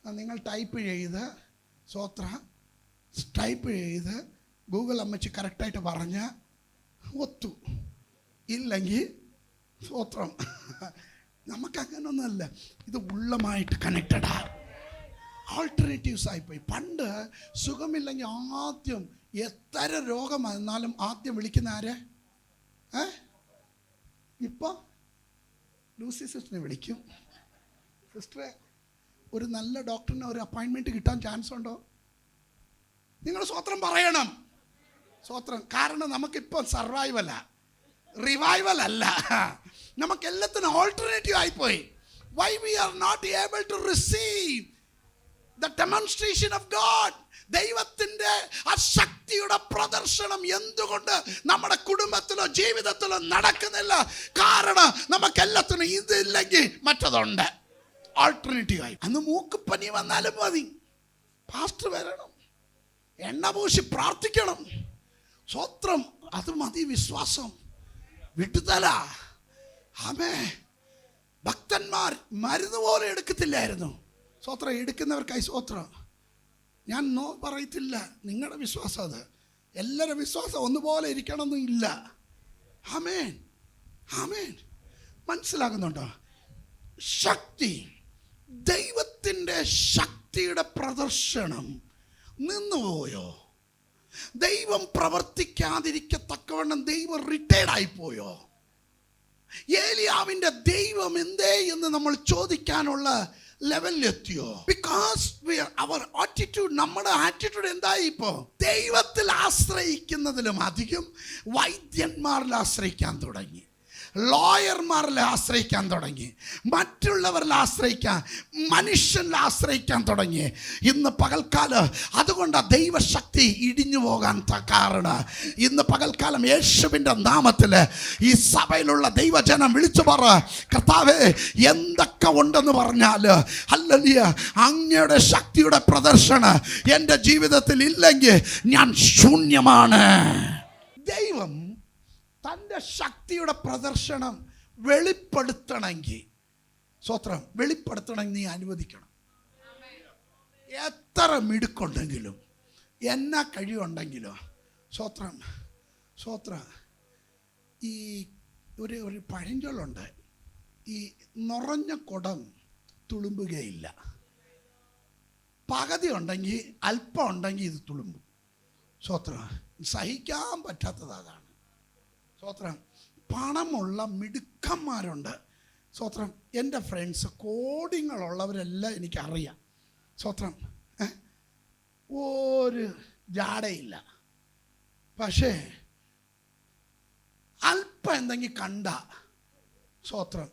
നിങ്ങൾ ടൈപ്പ് ചെയ്ത് ഗൂഗിൾ അമ്മച്ചി കറക്റ്റായിട്ട് പറഞ്ഞ ഒത്തു, ഇല്ലെങ്കിൽ സ്വത്രം. നമുക്കങ്ങനൊന്നുമല്ല, ഇത് ഉള്ളമായിട്ട് കണക്റ്റഡാ. ആൾട്ടർനേറ്റീവ്സ് ആയിപ്പോയി. പണ്ട് സുഖമില്ലെങ്കിൽ ആദ്യം എത്ര രോഗം വന്നാലും ആദ്യം വിളിക്കുന്ന ആരെ? ഇപ്പൊ ലൂസി സിസ്റ്ററിനെ വിളിക്കും. സിസ്റ്ററെ, ഒരു നല്ല ഡോക്ടറിന് ഒരു അപ്പോയിൻമെന്റ് കിട്ടാൻ ചാൻസ് ഉണ്ടോ? നിങ്ങൾ സ്വത്രം പറയണം. സ്വത്രം. കാരണം നമുക്കിപ്പോൾ സർവൈവല, റിവൈവൽ അല്ല. നമുക്ക് എല്ലാത്തിനും ഓൾട്ടർനേറ്റീവ് ആയിപ്പോയി. Why we are not able to receive the demonstration of God? ദൈവത്തിൻ്റെ ആ ശക്തിയുടെ പ്രദർശനം എന്തുകൊണ്ട് നമ്മുടെ കുടുംബത്തിലോ ജീവിതത്തിലോ നടക്കുന്നില്ല? കാരണം നമുക്ക് എല്ലാത്തിനും ഇതില്ലെങ്കിൽ മറ്റതുണ്ട്, ഓൾട്ടർനേറ്റീവ് ആയി. അന്ന് മൂക്കുപനി വന്നാലും മതി, പാസ്റ്റർ വരണം, എണ്ണ പൂശി പ്രാർത്ഥിക്കണം. സ്വത്രം. അത് മതി വിശ്വാസം. വിട്ടുതല. ആമേ. ഭക്തന്മാർ മരുന്ന് പോലെ എടുക്കത്തില്ലായിരുന്നു. സ്വത്രം. എടുക്കുന്നവർക്കായി സ്വത്രം. ഞാൻ നോ പറയത്തില്ല, നിങ്ങളുടെ വിശ്വാസം അത്. എല്ലാവരുടെ വിശ്വാസം ഒന്നുപോലെ ഇരിക്കണമെന്നും ഇല്ല. ആമേൻ, ആമേൻ. മനസ്സിലാകുന്നുണ്ടോ? ശക്തി, ദൈവത്തിൻ്റെ ശക്തിയുടെ പ്രദർശനം നിന്നുപോയോ? ദൈവം പ്രവർത്തിക്കാതിരിക്കത്തക്കവണ്ണം ദൈവം റിട്ടയർഡ് ആയിപ്പോയോ? ഏലിയാവിൻ്റെ ദൈവം എന്തേ എന്ന് നമ്മൾ ചോദിക്കാനുള്ള ലെവലിലെത്തിയോ? ബിക്കോസ് അവർ ആറ്റിറ്റ്യൂഡ്, നമ്മുടെ ആറ്റിറ്റ്യൂഡ് എന്തായി? ഇപ്പോൾ ദൈവത്തിൽ ആശ്രയിക്കുന്നതിലും അധികം വൈദ്യന്മാരിൽ ആശ്രയിക്കാൻ തുടങ്ങി, ലോയർമാരിൽ ആശ്രയിക്കാൻ തുടങ്ങി, മറ്റുള്ളവരിൽ ആശ്രയിക്കാൻ, മനുഷ്യനിൽ ആശ്രയിക്കാൻ തുടങ്ങി. ഇന്ന് പകൽക്കാലം അതുകൊണ്ടാണ് ദൈവശക്തി ഇടിഞ്ഞു പോകാൻ കാരണം. ഇന്ന് പകൽക്കാലം യേശുവിൻ്റെ നാമത്തിൽ ഈ സഭയിലുള്ള ദൈവജനം വിളിച്ചു പറ, കർത്താവേ, എന്തൊക്കെ ഉണ്ടെന്ന് പറഞ്ഞാൽ ഹല്ലേലൂയ, അങ്ങയുടെ ശക്തിയുടെ പ്രദർശനം എൻ്റെ ജീവിതത്തിൽ ഇല്ലെങ്കിൽ ഞാൻ ശൂന്യമാണ്. ദൈവം തൻ്റെ ശക്തിയുടെ പ്രദർശനം വെളിപ്പെടുത്തണമെങ്കിൽ, സ്വത്രം, വെളിപ്പെടുത്തണമെങ്കിൽ നീ അനുവദിക്കണം. എത്ര മിടുക്കുണ്ടെങ്കിലും എന്നാ കഴിവുണ്ടെങ്കിലോ, സ്വത്രം, സ്വത്രം. ഈ ഒരു പഴഞ്ചൊല്ലുണ്ട്, ഈ നിറഞ്ഞ കുടം തുളുമ്പുകയില്ല. പകുതി ഉണ്ടെങ്കിൽ, അല്പം ഉണ്ടെങ്കിൽ ഇത് തുളുമ്പും. സ്വത്രം. സഹിക്കാൻ പറ്റാത്തത് അതാണ്. സ്വത്രം. പണമുള്ള മിടുക്കന്മാരുണ്ട്. സ്വത്രം. എൻ്റെ ഫ്രണ്ട്സ് കോടിങ്ങളുള്ളവരെല്ലാം എനിക്കറിയാം. സ്വത്രം. ഒരു ജാടയില്ല. പക്ഷേ അല്പം എന്തെങ്കിലും കണ്ട, സ്വത്രം,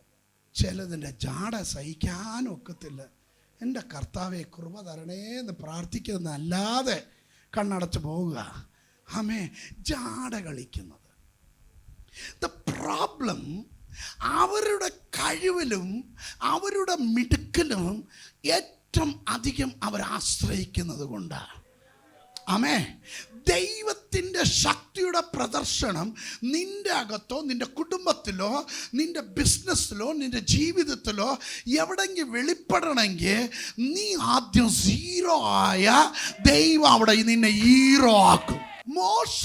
ചിലതിൻ്റെ ജാട സഹിക്കാനൊക്കത്തില്ല. എൻ്റെ കർത്താവെ കൃപ തരണേ എന്ന് പ്രാർത്ഥിക്കുന്നതല്ലാതെ കണ്ണടച്ച് പോവുക. ആമേ. ജാട കളിക്കുന്നത്. The problem, അവരുടെ കഴിവിലും അവരുടെ മിടുക്കിലും ഏറ്റവും അധികം അവർ ആശ്രയിക്കുന്നത് കൊണ്ടാണ്. ആമേ. ദൈവത്തിൻ്റെ ശക്തിയുടെ പ്രദർശനം നിൻ്റെ അകത്തോ, നിൻ്റെ കുടുംബത്തിലോ, നിൻ്റെ ബിസിനസ്സിലോ, നിൻ്റെ ജീവിതത്തിലോ എവിടെയെങ്കിലും വെളിപ്പെടണമെങ്കിൽ നീ ആദ്യം സീറോ ആയ ദൈവം അവിടെ നിന്നെ ഹീറോ ആക്കും. മോശ,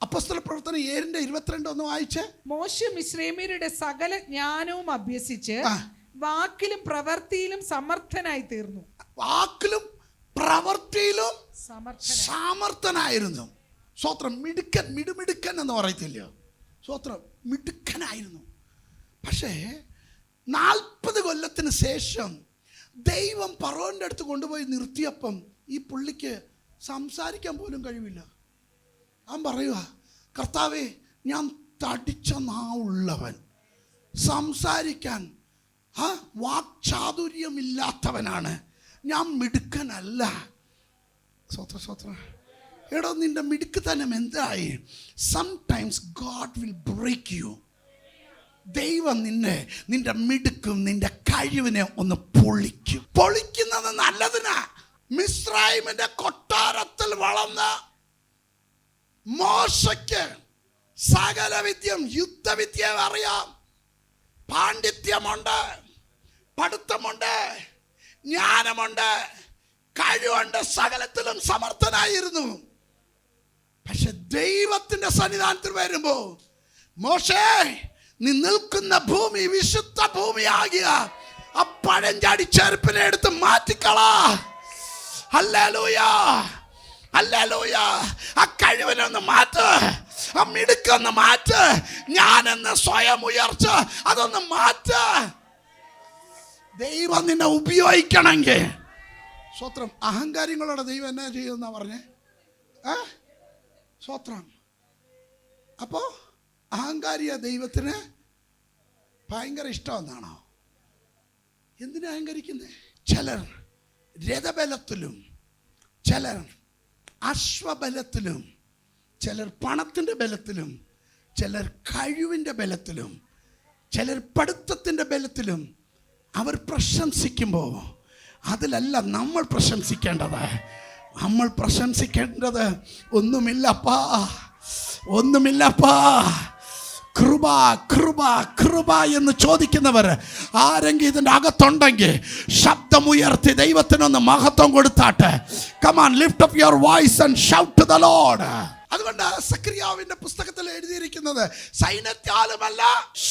അപ്പോസ്തല പ്രവർത്തനം 7:22 ഒന്ന് വായിച്ചേ. മോശെ മിസ്രൈമ്യരുടെ സകല ജ്ഞാനവും അഭ്യസിച്ച് വാക്കിലും പ്രവൃത്തിയിലും സമർത്ഥനായി തീർന്നു. വാക്കിലും പ്രവൃത്തിയിലും സമർത്ഥനായിരുന്നു. സ്വത്രം. മിടുക്കൻ, മിടുമിടുക്കൻ എന്ന് പറയത്തില്ലയോ? സ്വത്രം. മിടുക്കനായിരുന്നു. പക്ഷേ 40 കൊല്ലത്തിന് ശേഷം ദൈവം ഫറവോന്റെ അടുത്ത് കൊണ്ടുപോയി നിർത്തിയപ്പം ഈ പുള്ളിക്ക് സംസാരിക്കാൻ പോലും കഴിവില്ല. അവൻ പറയുക, കർത്താവേ, ഞാൻ തടിച്ച നാവുള്ളവൻ, സംസാരിക്കാൻ വാക്ചാതുര്യമില്ലാത്തവനാണ്, ഞാൻ മിടുക്കനല്ല. സ്വത്ര, സ്വത്ര. എടോ, നിന്റെ മിടുക്ക് തന്നെ എന്തായി? Sometimes God will break you. ദൈവം നിന്റെ മിടുക്കും നിന്റെ കഴിവിനെ ഒന്ന് പൊളിക്കും. പൊളിക്കുന്നത് നല്ലതിനാ. മിസ്രൈമിന്റെ കൊട്ടാരത്തിൽ വളർന്ന മോശയ്ക്ക് സകല വിദ്യം, യുദ്ധവിദ്യ അറിയാം, പാണ്ഡിത്യമുണ്ട്, പഠിത്തമുണ്ട്, ജ്ഞാനമുണ്ട്, കഴിവുണ്ട്, സകലത്തിലും സമർത്ഥനായിരുന്നു. പക്ഷെ ദൈവത്തിന്റെ സന്നിധാനത്തിൽ വരുമ്പോ, മോശേ, നീ നിൽക്കുന്ന ഭൂമി വിശുദ്ധ ഭൂമിയാകിയ ആ പഴഞ്ചാടി ചെരുപ്പിനെ എടുത്ത് മാറ്റിക്കളാ. ഹല്ലേലൂയ. ഹല്ലേലൂയ. ആ കഴിവിനൊന്ന് മാറ്റ്, ആ മിടുക്കൊന്ന് മാറ്റ്, ഞാനെന്ന് സ്വയം ഉയർച്ച അതൊന്ന് മാറ്റ്. ദൈവം നിന്നെ ഉപയോഗിക്കണമെങ്കിൽ സ്വത്രം. അഹങ്കാരികളോടെ ദൈവം എന്നാ ചെയ്യുന്ന പറഞ്ഞേ? സ്വത്രം. അപ്പോ അഹങ്കാരിയ ദൈവത്തിന് ഭയങ്കര ഇഷ്ടമെന്നാണോ? എന്തിനാ അഹങ്കരിക്കുന്നത്? ചിലർ രഥബലത്തിലും, ചിലർ അശ്വബലത്തിലും, ചിലർ പണത്തിൻ്റെ ബലത്തിലും, ചിലർ കഴിവിൻ്റെ ബലത്തിലും, ചിലർ പഠിത്തത്തിൻ്റെ ബലത്തിലും അവർ പ്രശംസിക്കുമ്പോൾ അതിലല്ല നമ്മൾ പ്രശംസിക്കേണ്ടത്. നമ്മൾ പ്രശംസിക്കേണ്ടത് ഒന്നുമില്ലപ്പാ, ഒന്നുമില്ലപ്പാ, കൃപ കൃപ കൃപ എന്ന് ചോദിക്കുന്നവർ ആരെങ്കിലും ഇതിൻ്റെ അകത്തുണ്ടെങ്കിൽ ശബ്ദമുയർത്തി ദൈവത്തിനൊന്ന് മഹത്വം കൊടുത്താട്ടെ. Come on, lift up your voice and shout to the Lord. അതുകൊണ്ട് സക്രിയാവിന്റെ പുസ്തകത്തിൽ എഴുതിയിരിക്കുന്നത് സൈന്യത്താലുമല്ല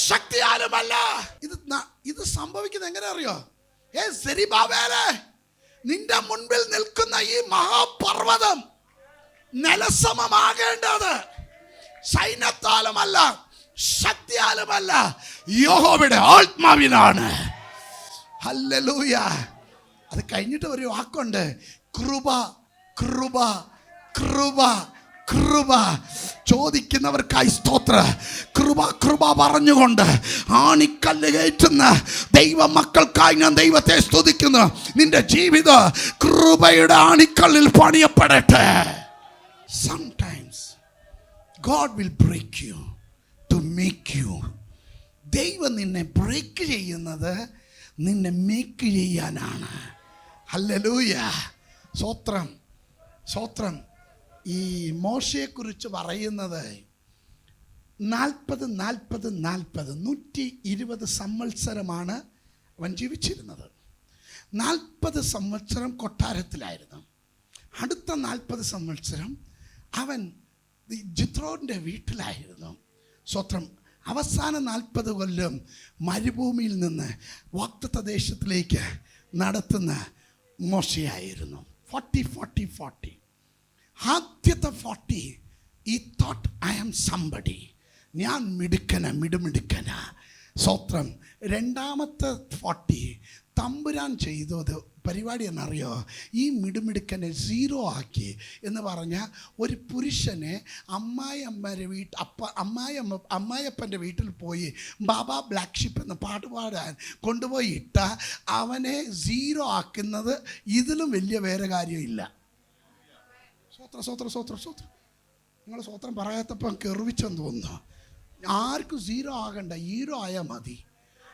ശക്തിയാലുമല്ല. ഇത് സംഭവിക്കുന്നത് എങ്ങനെ അറിയോ? സെരുബ്ബാബേലേ, നിന്റെ മുൻപിൽ നിൽക്കുന്ന ഈ മഹാപർവ്വതം നിലസമമാകേണ്ടത് സൈന്യത്താലുമല്ല ശക്തിയാലുമല്ല, യഹോവയുടെ ആത്മാവിനാണ്. ഹല്ലേലൂയ. അത് കഴിഞ്ഞിട്ട് ഒരു വാക്കുണ്ട്, കൃപ കൃപ കൃപ കൃപ. ചോദിക്കുന്നവർക്കായി സ്തോത്ര. കൃപ കൃപ പറഞ്ഞുകൊണ്ട് ആണിക്കല്ല് കയറ്റുന്ന ദൈവ മക്കൾക്കായി ഞാൻ ദൈവത്തെ സ്തുതിക്കുന്നു. നിന്റെ ജീവിതം കൃപയുടെ ആണിക്കല്ലിൽ പണിയപ്പെടട്ടെ. Sometimes God will break you to make you. ദൈവം നിന്നെ ബ്രേക്ക് ചെയ്യുന്നത് നിന്നെ മേക്ക് ചെയ്യാനാണ്. ഹല്ലേലൂയ. സ്തോത്രം സ്തോത്രം. ഈ മോശയെക്കുറിച്ച് പറയുന്നത് 120 സംവത്സരമാണ് അവൻ ജീവിച്ചിരുന്നത്. 40 സംവത്സരം കൊട്ടാരത്തിലായിരുന്നു. അടുത്ത 40 സംവത്സരം അവൻ ജിത്രോന്റെ വീട്ടിലായിരുന്നു. സ്വത്രം. അവസാന 40 കൊല്ലം മരുഭൂമിയിൽ നിന്ന് വാഗ്ദത്ത ദേശത്തിലേക്ക് നടത്തുന്ന മോശയായിരുന്നു. 40. ആദ്യത്തെ 40 ഈ തോട്ട് ഐ ആം സംബഡി, ഞാൻ മിടുമിടുക്കന. സ്വത്രം. രണ്ടാമത്തെ 40 തമ്പുരാൻ ചെയ്തത് പരിപാടി എന്നറിയോ? ഈ മിടുമിടുക്കനെ 0 ആക്കി എന്ന് പറഞ്ഞാൽ ഒരു പുരുഷനെ അമ്മായിയപ്പൻ്റെ വീട്ടിൽ പോയി ബാബാ ബ്ലാക്ക് ഷിപ്പ് എന്ന് പാട്ട് പാടാൻ കൊണ്ടുപോയി ഇട്ട അവനെ 0 ആക്കുന്നത് ഇതിലും വലിയ വേറെ കാര്യമില്ല. സ്വത്രം. നിങ്ങൾ സ്വത്രം പറയാത്തപ്പം കെറുവിച്ചെന്ന് തോന്നുന്നു. ആർക്കും 0 ആകണ്ട, ഹീറോ ആയാൽ മതി.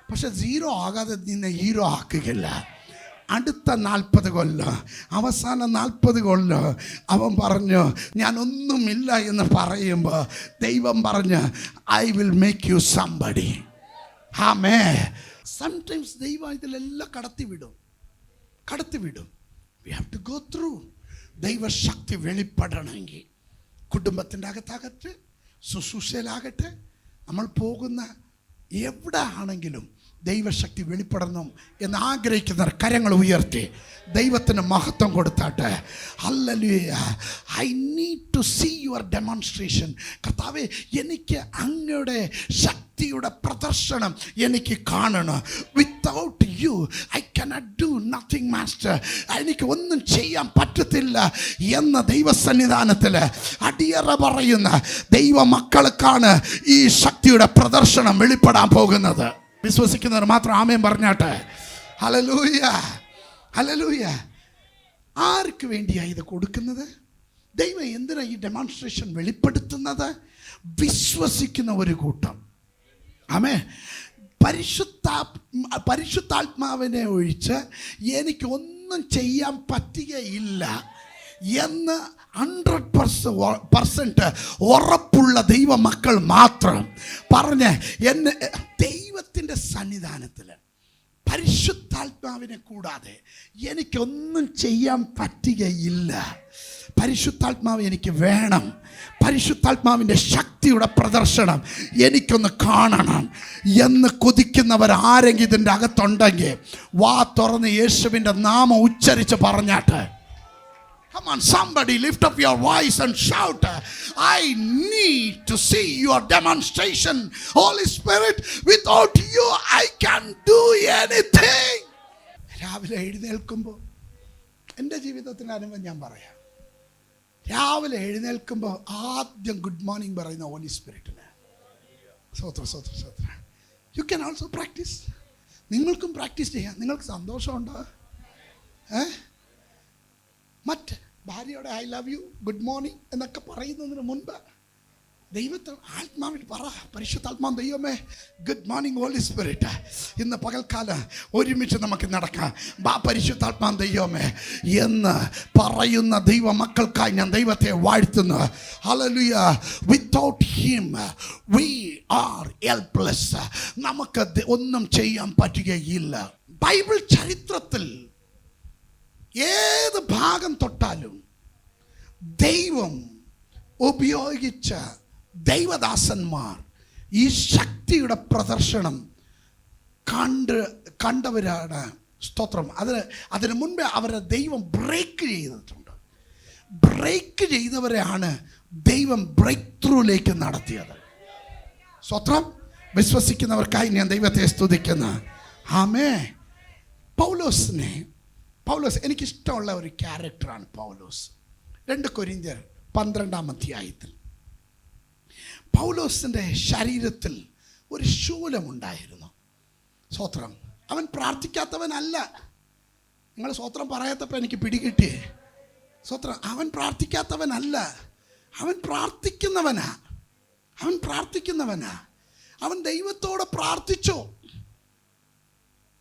പക്ഷെ 0 ആകാതെ നിന്നെ ഹീറോ ആക്കുകയില്ല. അടുത്ത 40 കൊല്ലം, അവസാന 40 കൊല്ലം അവൻ പറഞ്ഞു ഞാനൊന്നുമില്ല എന്ന് പറയുമ്പോൾ ദൈവം പറഞ്ഞു I will make you somebody. ആമേൻ. സംടൈംസ് ദൈവം ഇതിലെല്ലാം കടത്തിവിടും. We have to go through. ദൈവശക്തി വെളിപ്പെടണമെങ്കിൽ കുടുംബത്തിൻ്റെ അകത്താകട്ടെ, ശുശ്രൂഷയിലാകട്ടെ, നമ്മൾ പോകുന്ന എവിടെ ആണെങ്കിലും ദൈവശക്തി വെളിപ്പെടണം എന്ന് ആഗ്രഹിക്കുന്നവർ കരങ്ങൾ ഉയർത്തി ദൈവത്തിന് മഹത്വം കൊടുത്താട്ടെ. ഹല്ലേലൂയ. I need to see your demonstration. കർത്താവേ, എനിക്ക് അങ്ങയുടെ ശക്തിയുടെ പ്രദർശനം എനിക്ക് കാണണം. Without you I cannot do nothing master. എനിക്ക് ഒന്നും ചെയ്യാൻ പറ്റത്തില്ല എന്ന ദൈവസന്നിധാനത്തിൽ അടിയറ പറയുന്ന ദൈവ മക്കൾക്കാണ് ഈ ശക്തിയുടെ പ്രദർശനം വെളിപ്പെടാൻ പോകുന്നത്. വിശ്വസിക്കുന്നവർ മാത്രം ആമേൻ പറഞ്ഞാട്ടെ. ഹല്ലേലൂയ. ആർക്ക് വേണ്ടിയാണ് ഇത് കൊടുക്കുന്നത്? ദൈവം എന്തിനാ ഈ ഡെമോൺസ്ട്രേഷൻ വെളിപ്പെടുത്തുന്നത്? വിശ്വസിക്കുന്ന ഒരു കൂട്ടം. ആമേൻ. പരിശുദ്ധാത്മാവിനെ ഒഴിച്ച് എനിക്കൊന്നും ചെയ്യാൻ പറ്റുകയില്ല എന്ന് 100% ഉറപ്പുള്ള ദൈവ മക്കൾ മാത്രം പറഞ്ഞ് എന്നെ ദൈവത്തിൻ്റെ സന്നിധാനത്തിൽ പരിശുദ്ധാത്മാവിനെ കൂടാതെ എനിക്കൊന്നും ചെയ്യാൻ പറ്റുകയില്ല. പരിശുദ്ധാത്മാവ് എനിക്ക് വേണം. പരിശുദ്ധാത്മാവിൻ്റെ ശക്തിയുടെ പ്രദർശനം എനിക്കൊന്ന് കാണണം എന്ന് കൊതിക്കുന്നവർ ആരെങ്കിലും ഇതിൻ്റെ അകത്തുണ്ടെങ്കിൽ വാ തുറന്ന് യേശുവിൻ്റെ നാമം ഉച്ചരിച്ച് പറഞ്ഞാട്ടെ. Come on, somebody lift up your voice and shout, I need to see your demonstration. Holy Spirit, without you I can't do anything. രാവിലെ എഴുന്നേൽക്കുമ്പോൾ, എൻ്റെ ജീവിതത്തിൻ്റെ അനുഭവം ഞാൻ പറയാം. രാവിലെ എഴുന്നേൽക്കുമ്പോൾ ആദ്യം ഗുഡ് മോർണിംഗ് പറയുന്ന ഹോളി സ്പിരിറ്റിന്. സ്വത്രം. You can also practise. നിങ്ങൾക്കും പ്രാക്ടീസ് ചെയ്യാം. നിങ്ങൾക്ക് സന്തോഷമുണ്ടോ? മറ്റ് ഭാര്യയോടെ I love you, good morning എന്നൊക്കെ പറയുന്നതിന് മുൻപ് ദൈവത്തെ ആത്മാവിൽ പറ, പരിശുദ്ധാത്മാവ്, ദൈവമേ ഗുഡ് മോർണിംഗ് ഹോളി സ്പിരിറ്റ്, ഇന്ന് പകൽക്കാലം ഒരുമിച്ച് നമുക്ക് നടക്കാം. പരിശുദ്ധാത്മാവ് ദൈവമേ എന്ന് പറയുന്ന ദൈവ മക്കൾക്കായി ഞാൻ ദൈവത്തെ വാഴ്ത്തുന്നു. Hallelujah. Without him we R helpless. നമുക്ക് ഒന്നും ചെയ്യാൻ പറ്റുകയില്ല. ബൈബിൾ ചരിത്രത്തിൽ ഏത് ഭാഗം തൊട്ടാലും ദൈവം ഉപയോഗിച്ച ദൈവദാസന്മാർ ഈ ശക്തിയുടെ പ്രദർശനം കണ്ടവരാണ്. സ്തോത്രം. അതിന് മുൻപേ അവരെ ദൈവം ബ്രേക്ക് ചെയ്തിട്ടുണ്ട്. ബ്രേക്ക് ചെയ്തവരെയാണ് ദൈവം ബ്രേക്ക് ത്രൂയിലേക്ക് നടത്തിയത്. സ്തോത്രം. വിശ്വസിക്കുന്നവർക്കായി ഞാൻ ദൈവത്തെ സ്തുതിക്കുന്നു. ആമേ. പൗലോസ് എനിക്കിഷ്ടമുള്ള ഒരു ക്യാരക്ടറാണ് പൗലോസ്. 2 കൊരിന്ത്യർ 12-ാം അധ്യായത്തിൽ പൗലോസിൻ്റെ ശരീരത്തിൽ ഒരു ശൂലമുണ്ടായിരുന്നു. സ്തോത്രം. അവൻ പ്രാർത്ഥിക്കാത്തവനല്ല. നിങ്ങൾ സ്തോത്രം പറയാത്തപ്പോൾ എനിക്ക് പിടികിട്ടിയേ. സ്തോത്രം. അവൻ പ്രാർത്ഥിക്കാത്തവനല്ല, അവൻ പ്രാർത്ഥിക്കുന്നവനാ. അവൻ ദൈവത്തോട് പ്രാർത്ഥിച്ചു,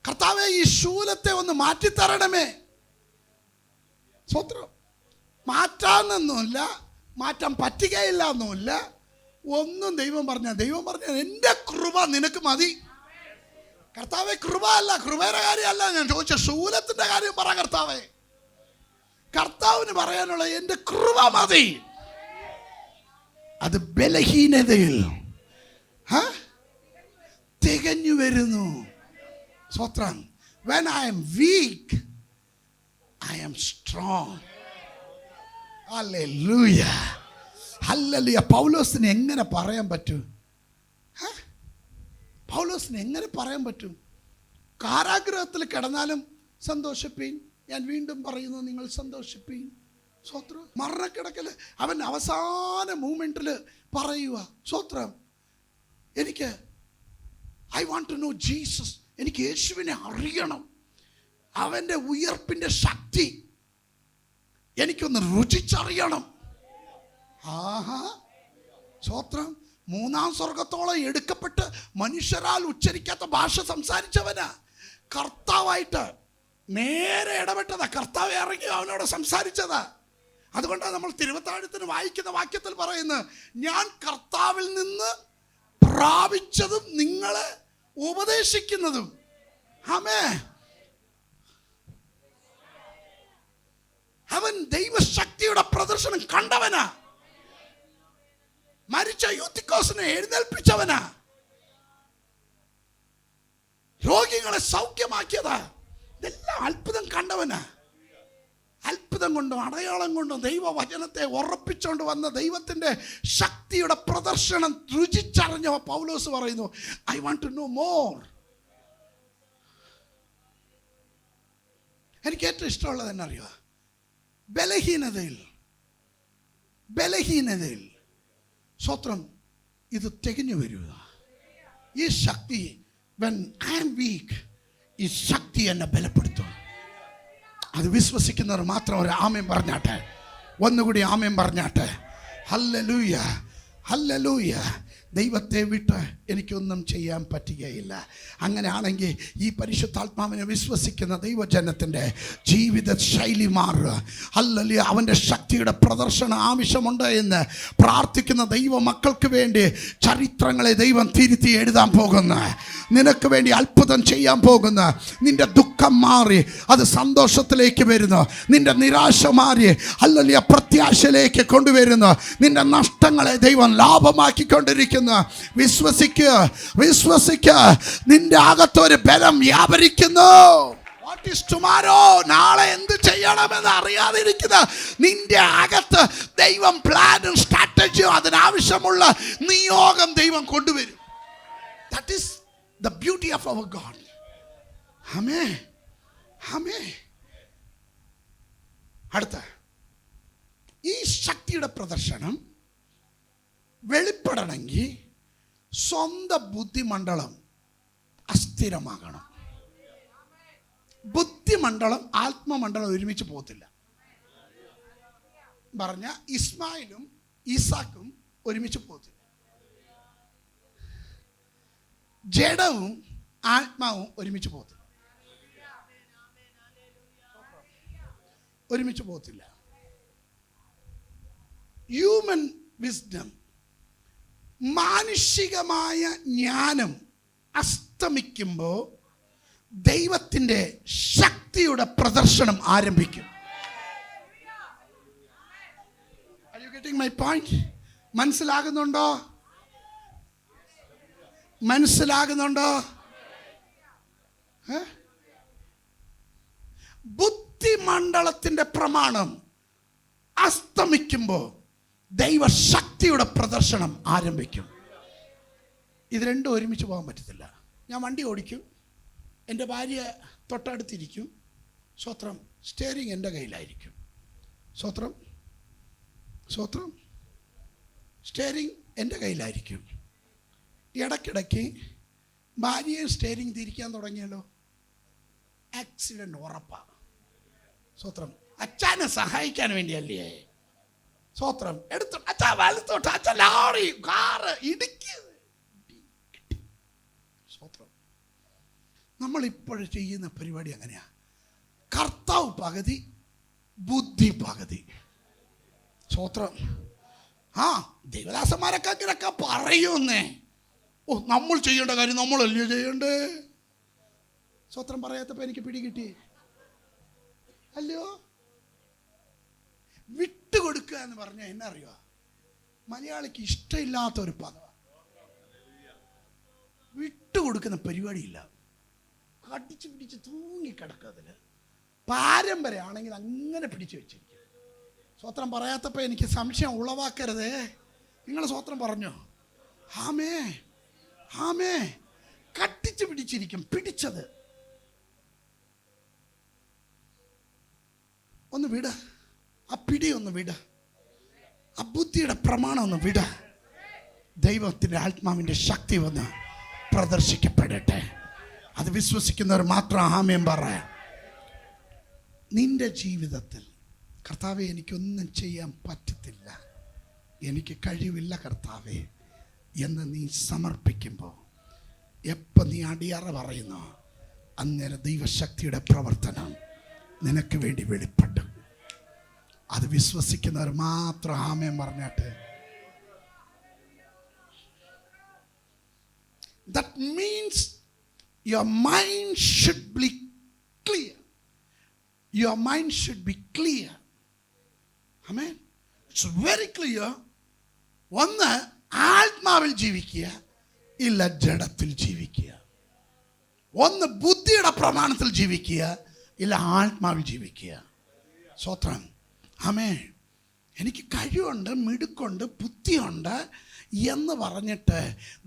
കർത്താവേ ഈ ശൂലത്തെ ഒന്ന് മാറ്റിത്തരണമേ. സ്തോത്രം. മാറ്റാനൊന്നുമില്ല, മാറ്റാൻ പറ്റുകയില്ല എന്നുമില്ല, ഒന്നും. ദൈവം പറഞ്ഞ എൻ്റെ കൃപ നിനക്ക് മതി. കർത്താവേ കൃപ അല്ല, കൃപയുടെ കാര്യമല്ല ഞാൻ ചോദിച്ച, ശൂലത്തിൻ്റെ കാര്യം പറ കർത്താവേ. കർത്താവിന് പറയാനുള്ള എൻ്റെ കൃപ മതി. അത് ബലഹീനതയിൽ തികഞ്ഞു വരുന്നു. സ്തോത്രം. When I am weak, I am strong. Hallelujah. Hallelujah. പൗലോസിന് എങ്ങനെ പറയാൻ പറ്റും? കാരാഗ്രഹത്തിൽ കിടന്നാലും സന്തോഷിപ്പീൻ. ഞാൻ വീണ്ടും പറയുന്നു, നിങ്ങൾ സന്തോഷിപ്പീൻ. സ്തോത്രം. മരണക്കിടക്കൽ അവൻ അവസാന മൂമെന്റിൽ പറയുക, സ്തോത്രം, എനിക്ക് I want to know Jesus. എനിക്ക് യേശുവിനെ അറിയണം. അവൻ്റെ ഉയർപ്പിൻ്റെ ശക്തി എനിക്കൊന്ന് രുചിച്ചറിയണം. ആഹാ. സ്തോത്രം. 3-ാം സ്വർഗത്തോളം എടുക്കപ്പെട്ട് മനുഷ്യരാൽ ഉച്ചരിക്കാത്ത ഭാഷ സംസാരിച്ചവനാ. കർത്താവായിട്ട് നേരെ ഇടപെട്ടതാ. കർത്താവ് ഇറങ്ങി അവനോട് സംസാരിച്ചതാ. അതുകൊണ്ടാണ് നമ്മൾ തിരുവത്താഴത്തിന് വായിക്കുന്ന വാക്യത്തിൽ പറയുന്നത്, ഞാൻ കർത്താവിൽ നിന്ന് പ്രാപിച്ചതും നിങ്ങളെ ഉപദേശിക്കുന്നതും. ആമേ. അവൻ ദൈവശക്തിയുടെ പ്രദർശനം കണ്ടവനാ. മരിച്ച യൂത്തിക്കോസിനെ എഴുന്നേൽപ്പിച്ചവനാ. രോഗികളെ സൗഖ്യമാക്കിയതാ. ഇതെല്ലാം അത്ഭുതം കണ്ടവനാ. അത്ഭുതം കൊണ്ടും അടയാളം കൊണ്ടും ദൈവവചനത്തെ ഉറപ്പിച്ചുകൊണ്ട് വന്ന ദൈവത്തിൻ്റെ ശക്തിയുടെ പ്രദർശനം രുചിച്ചറിഞ്ഞ പൗലോസ് പറയുന്നു, I want to know more. എനിക്ക് ഏറ്റവും ഇഷ്ടമുള്ളത് എന്നറിയുക, ബലഹീനതയിൽ സ്വത്രം ഇത് തികഞ്ഞു വരിക. ഈ ശക്തി, when I am weak, ഈ ശക്തി എന്നെ ബലപ്പെടുത്തും. അത് വിശ്വസിക്കുന്നവർ മാത്രം ഒരു ആമേൻ പറഞ്ഞാട്ടെ. ഒന്നുകൂടി ആമേൻ പറഞ്ഞാട്ടെ. Hallelujah, hallelujah. ദൈവത്തെ വിട്ട് എനിക്കൊന്നും ചെയ്യാൻ പറ്റുകയില്ല. അങ്ങനെയാണെങ്കിൽ ഈ പരിശുദ്ധാത്മാവിനെ വിശ്വസിക്കുന്ന ദൈവജനത്തിൻ്റെ ജീവിത ശൈലി മാറുക. ഹല്ലേലൂയ. അവൻ്റെ ശക്തിയുടെ പ്രദർശനം ആവശ്യമുണ്ട് എന്ന് പ്രാർത്ഥിക്കുന്ന ദൈവ മക്കൾക്ക് വേണ്ടി ചരിത്രങ്ങളെ ദൈവം തിരുത്തി എഴുതാൻ പോകുന്ന, നിനക്ക് വേണ്ടി അത്ഭുതം ചെയ്യാൻ പോകുന്ന, നിന്റെ ദുഃഖം മാറി അത് സന്തോഷത്തിലേക്ക് വരുന്നു, നിന്റെ നിരാശ മാറി ഹല്ലേലൂയ പ്രത്യാശയിലേക്ക് കൊണ്ടുവരുന്നു, നിന്റെ നഷ്ടങ്ങളെ ദൈവം ലാഭമാക്കിക്കൊണ്ടിരിക്കുന്നു. വിശ്വസിക്കുക, നിന്റെ അകത്തൊരു ബലം വ്യാപരിക്കുന്നു. What ഈസ് ടുമാറോ, നാളെ എന്ത് ചെയ്യണമെന്ന് അറിയാതിരിക്കുന്ന നിന്റെ അകത്ത് ദൈവം പ്ലാനും സ്ട്രാറ്റജിയും അതിനാവശ്യമുള്ള നിയോഗം ദൈവം കൊണ്ടുവരും. That is the beauty of our God. ആമേൻ, ആമേൻ. അടുത്ത ഈ ശക്തിയുടെ പ്രദർശനം വെളിപ്പെടണമെങ്കിൽ സ്വന്തം ബുദ്ധിമണ്ഡലം അസ്ഥിരമാകണം. ബുദ്ധിമണ്ഡലം ആത്മമണ്ഡലം ഒരുമിച്ച് പോകത്തില്ല. പറഞ്ഞ ഇസ്മായിലും ഈസാക്കും ഒരുമിച്ച് പോകത്തില്ല. ജഡവും ആത്മാവും ഒരുമിച്ച് പോകത്തില്ല, ഒരുമിച്ച് പോകത്തില്ല. ഹ്യൂമൻ വിസ്ഡം, മാനുഷികമായ ജ്ഞാനം അസ്തമിക്കുമ്പോൾ ദൈവത്തിൻ്റെ ശക്തിയുടെ പ്രദർശനം ആരംഭിക്കും. Are you getting my point? മനസ്സിലാകുന്നുണ്ടോ? മനസ്സിലാകുന്നുണ്ടോ? ബുദ്ധിമണ്ഡലത്തിന്റെ പ്രമാണം അസ്തമിക്കുമ്പോൾ ദൈവശക്തിയുടെ പ്രദർശനം ആരംഭിക്കും. ഇത് രണ്ടും ഒരുമിച്ച് പോകാൻ പറ്റത്തില്ല. ഞാൻ വണ്ടി ഓടിക്കും, എൻ്റെ ഭാര്യ തൊട്ടടുത്തിരിക്കും, സ്വത്രം സ്റ്റിയറിംഗ് എൻ്റെ കയ്യിലായിരിക്കും. സ്വത്രം സ്വത്രം സ്റ്റിയറിംഗ് എൻ്റെ കയ്യിലായിരിക്കും. ഇടയ്ക്കിടയ്ക്ക് ഭാര്യയെ സ്റ്റിയറിംഗ് തിരിക്കാൻ തുടങ്ങിയല്ലോ, ആക്സിഡൻറ്റ് ഉറപ്പാണ്. സ്വത്രം അച്ഛനെ സഹായിക്കാൻ വേണ്ടിയല്ലേ. സ്വത്രം എടുത്തു അച്ഛാ വലത്തോട്ട്, അച്ഛ ലോറി കാറ് ഇടിക്കുക. സ്വത്രം നമ്മൾ ഇപ്പോഴും ചെയ്യുന്ന പരിപാടി അങ്ങനെയാ. കർത്താവ് പകുതി, ബുദ്ധി പകുതി. സ്വത്രം ദേവദാസന്മാരൊക്കെ അങ്ങനെയൊക്കെ പറയുന്നേ. നമ്മൾ ചെയ്യേണ്ട കാര്യം നമ്മളല്ലേ ചെയ്യണ്ടേ. സ്വത്രം പറയാത്തപ്പോ എനിക്ക് പിടികിട്ടി അല്ലയോ. വിട്ടുകൊടുക്കുക എന്ന് പറഞ്ഞാൽ എന്നെ അറിയുക, മലയാളിക്ക് ഇഷ്ടമില്ലാത്ത ഒരു പദമാണ്. വിട്ടുകൊടുക്കുന്ന പരിപാടിയില്ല, കടിച്ച് പിടിച്ച് തൂങ്ങിക്കിടക്കുക. അതിൽ പാരമ്പര്യമാണെങ്കിൽ അങ്ങനെ പിടിച്ചു വെച്ചിരിക്കും. സ്വത്രം പറയാത്തപ്പോൾ എനിക്ക് സംശയം ഉളവാക്കരുതേ. നിങ്ങൾ സ്വത്രം പറഞ്ഞോ? ആമേ, ആമേ. കട്ടിച്ച് പിടിച്ചിരിക്കും. പിടിച്ചത് ഒന്ന് വിട, ആ പിടി ഒന്ന് വിട, ആ ബുദ്ധിയുടെ പ്രമാണം ഒന്ന് വിട. ദൈവത്തിൻ്റെ ആത്മാവിൻ്റെ ശക്തി വന്ന് പ്രദർശിക്കപ്പെടട്ടെ. അത് വിശ്വസിക്കുന്നവർ മാത്രം ആമേൻ പറയാം. നിന്റെ ജീവിതത്തിൽ കർത്താവെ എനിക്കൊന്നും ചെയ്യാൻ പറ്റത്തില്ല, എനിക്ക് കഴിവില്ല കർത്താവെ എന്ന് നീ സമർപ്പിക്കുമ്പോൾ, എപ്പോൾ നീ അടിയറ പറയുന്നോ അന്നേരം ദൈവശക്തിയുടെ പ്രവർത്തനം നിനക്ക് വേണ്ടി വെളിപ്പെട്ടു. അത് വിശ്വസിക്കുന്നവർ മാത്രം ആമേൻ പറഞ്ഞാട്ട്. That means your mind should be clear. Your mind should be clear. Amen. It's very clear. ഒന്ന് ആത്മാവിൽ ജീവിക്കുക, ഇല്ല ജഡത്തിൽ ജീവിക്കുക. ഒന്ന് ബുദ്ധിയുടെ പ്രമാണത്തിൽ ജീവിക്കുക, ഇല്ല ആത്മാവിൽ ജീവിക്കുക. സ്വത്രം. ആമേൻ. എനിക്ക് കഴിവുണ്ട്, മിടുക്കുണ്ട്, ബുദ്ധിയുണ്ട് എന്ന് പറഞ്ഞിട്ട്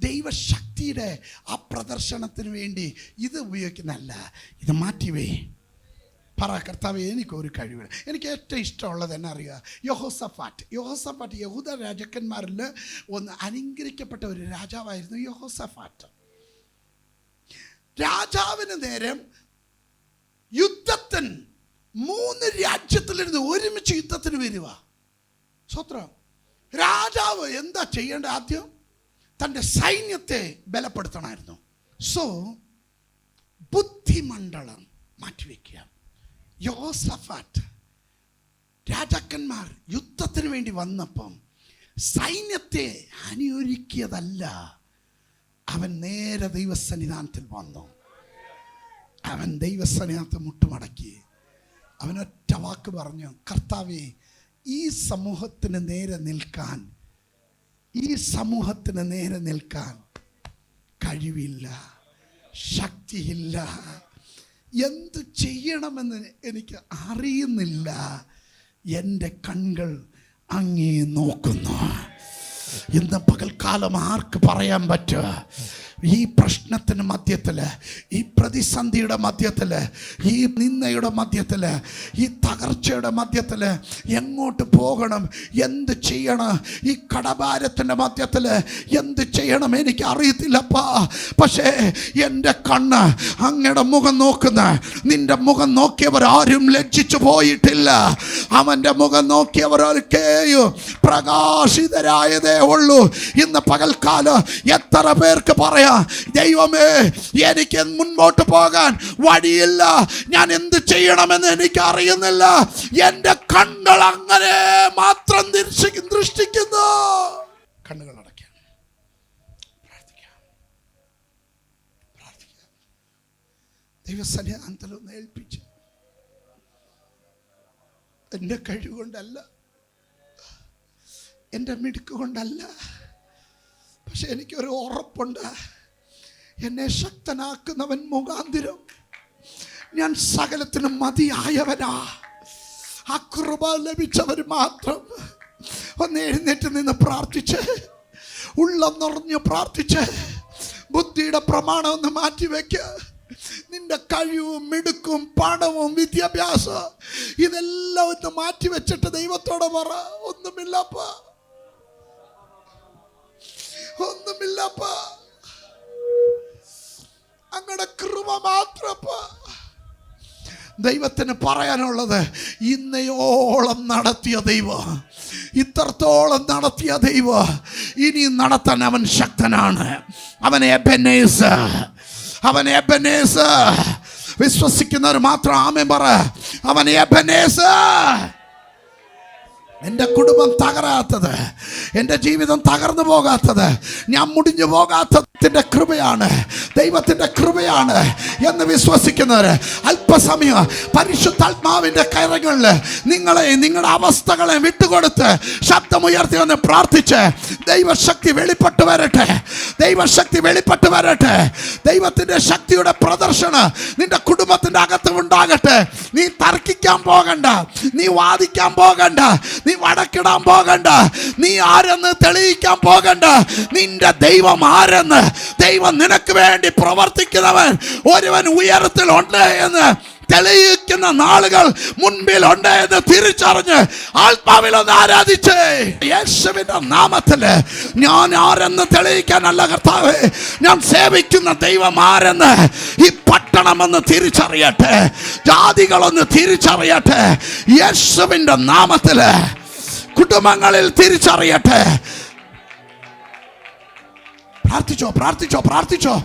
ദൈവശക്തിയുടെ ആ പ്രദർശനത്തിന് വേണ്ടി ഇത് ഉപയോഗിക്കുന്നതല്ല. ഇത് മാറ്റിവേ. പറ കർത്താവേ എനിക്കൊരു കഴിവ്. എനിക്ക് ഏറ്റവും ഇഷ്ടമുള്ളത് എന്നാ അറിയുക? യഹോസഫാറ്റ്. യഹൂദ രാജാക്കന്മാരിൽ ഒന്ന് അനുഗ്രഹിക്കപ്പെട്ട ഒരു രാജാവായിരുന്നു യഹോസഫാറ്റ്. രാജാവിന് നേരം യുദ്ധത്തിന് 3 രാജ്യത്തിലിരുന്ന് ഒരുമിച്ച് യുദ്ധത്തിന് വരിക. സ്വത്രം. രാജാവ് എന്താ ചെയ്യേണ്ട? ആദ്യം തൻ്റെ സൈന്യത്തെ ബലപ്പെടുത്തണമായിരുന്നു. സോ ബുദ്ധിമണ്ഡലം മാറ്റിവെക്കുക. യോസഫാറ്റ് രാജാക്കന്മാർ യുദ്ധത്തിന് വേണ്ടി വന്നപ്പം സൈന്യത്തെ അനുകരിക്കിയതല്ല, അവൻ നേരെ ദൈവസന്നിധാനത്തിൽ വന്നു. അവൻ ദൈവസന്നിധാനത്തെ മുട്ടുമടക്കി. അവനൊറ്റ വാക്ക് പറഞ്ഞു, കർത്താവേ ഈ സമൂഹത്തിന് നേരെ നിൽക്കാൻ, ഈ സമൂഹത്തിന് നേരെ നിൽക്കാൻ കഴിവില്ല, ശക്തിയില്ല. എന്ത് ചെയ്യണമെന്ന് എനിക്ക് അറിയുന്നില്ല. എൻ്റെ കണ്ണുകൾ അങ്ങേ നോക്കുന്നു. ഇന്ന് പകൽക്കാലം ആർക്ക് പറയാൻ പറ്റുക? ഈ പ്രശ്നത്തിന് മധ്യത്തിൽ, ഈ പ്രതിസന്ധിയുടെ മധ്യത്തിൽ, ഈ നിന്ദയുടെ മധ്യത്തിൽ, ഈ തകർച്ചയുടെ മധ്യത്തിൽ എങ്ങോട്ട് പോകണം, എന്ത് ചെയ്യണം, ഈ കടഭാരത്തിൻ്റെ മധ്യത്തിൽ എന്ത് ചെയ്യണം എനിക്ക് അറിയത്തില്ലപ്പാ. പക്ഷേ എൻ്റെ കണ്ണ് അങ്ങയുടെ മുഖം നോക്കുന്ന, നിന്റെ മുഖം നോക്കിയവരാരും ലജ്ജിച്ചു പോയിട്ടില്ല. അവൻ്റെ മുഖം നോക്കിയവരൊക്കെയും പ്രകാശിതരായതേ ഉള്ളൂ. ഇന്ന് പകൽക്കാലം എത്ര പേർക്ക് പറയാം, ദൈവമേ എനിക്ക് മുൻപോട്ട് പോകാൻ വഴിയില്ല, ഞാൻ എന്ത് ചെയ്യണമെന്ന് എനിക്ക് അറിയുന്നില്ല, എൻ്റെ കണ്ണുകൾ അങ്ങനെ മാത്രം ദൃഷ്ടിക്കുന്നു. കണ്ണുകൾ അടയ്ക്കാം, പ്രാർത്ഥിക്കാം. ദൈവസന്നിധാനത്തിൽ ഒന്ന് ഏൽപ്പിച്ച്, എൻ്റെ കഴിവുകൊണ്ടല്ല, എൻ്റെ മിടുക്ക് കൊണ്ടല്ല, പക്ഷെ എനിക്കൊരു ഉറപ്പുണ്ട്, എന്നെ ശക്തനാക്കുന്നവൻ മുഖാന്തിരം ഞാൻ സകലത്തിനും മതിയായവനാ. ആ കൃപ ലഭിച്ചവർ മാത്രം ഒന്ന് എഴുന്നേറ്റ് നിന്ന് പ്രാർത്ഥിച്ച്, ഉള്ളം നിറഞ്ഞ് പ്രാർത്ഥിച്ച്, ബുദ്ധിയുടെ പ്രമാണം ഒന്ന് മാറ്റിവെക്ക. നിന്റെ കഴിവും മിടുക്കും പണവും വിദ്യാഭ്യാസം ഇതെല്ലാം ഒന്ന് മാറ്റിവെച്ചിട്ട് ദൈവത്തോട് പറ, ഒന്നുമില്ലപ്പാ, ഒന്നുമില്ലപ്പാ, അങ്ങയുടെ കൃപ മാത്രപ്പാ. ദൈവത്തിന് പറയാനുള്ളത്, ഇന്നയോളം നടത്തിയ ദൈവം, ഇത്രത്തോളം നടത്തിയ ദൈവം ഇനി നടത്താൻ അവൻ ശക്തനാണ്. അവൻ എബെനേസർ, അവൻ എബെനേസർ. വിശ്വസിക്കുന്നവർ മാത്രം ആമേൻ പറ. അവൻ എബെനേസർ. എൻ്റെ കുടുംബം തകരാത്തത്, എൻ്റെ ജീവിതം തകർന്നു പോകാത്തത്, ഞാൻ മുടിഞ്ഞു പോകാത്തതിൻ്റെ കൃപയാണ്, ദൈവത്തിൻ്റെ കൃപയാണ് എന്ന് വിശ്വസിക്കുന്നവർ അല്പസമയം പരിശുദ്ധാത്മാവിൻ്റെ കരങ്ങളിൽ നിങ്ങളെ, നിങ്ങളുടെ അവസ്ഥകളെ വിട്ടുകൊടുത്ത് ശബ്ദമുയർത്തി ഒന്ന് പ്രാർത്ഥിച്ച്, ദൈവശക്തി വെളിപ്പെട്ടു വരട്ടെ, ദൈവശക്തി വെളിപ്പെട്ടു വരട്ടെ. ദൈവത്തിൻ്റെ ശക്തിയുടെ പ്രദർശനം നിന്റെ കുടുംബത്തിൻ്റെ അകത്ത് ഉണ്ടാകട്ടെ. നീ തർക്കിക്കാൻ പോകണ്ട, നീ വാദിക്കാൻ പോകണ്ട, നീ വടക്കിടാൻ പോകണ്ട, നീ ആരെന്ന് തെളിയിക്കാൻ പോകണ്ട. നിന്റെ ദൈവം ആരെന്ന്, ദൈവം നിനക്ക് വേണ്ടി പ്രവർത്തിക്കുന്നവൻ ഒരുവൻ ഉയരത്തിലുണ്ട് എന്ന് തെളിയിക്കുന്ന നാളുകൾ മുൻപിലുണ്ട് എന്ന് തിരിച്ചറിഞ്ഞ് ആത്മാവിലൊന്ന് ആരാധിച്ച്, യേശുവിന്റെ നാമത്തില് ഞാൻ ആരെന്ന് തെളിയിക്കാനല്ല കർത്താവേ, ഞാൻ സേവിക്കുന്ന ദൈവം ആരെന്ന് ഈ പട്ടണമെന്ന് തിരിച്ചറിയട്ടെ, ജാതികളൊന്ന് തിരിച്ചറിയട്ടെ. യേശുവിന്റെ നാമത്തില് കുടുംബങ്ങളിൽ തിരിച്ചറിയട്ടെ. പ്രാർത്ഥിച്ചോ, പ്രാർത്ഥിച്ചോ, പ്രാർത്ഥിച്ചോ,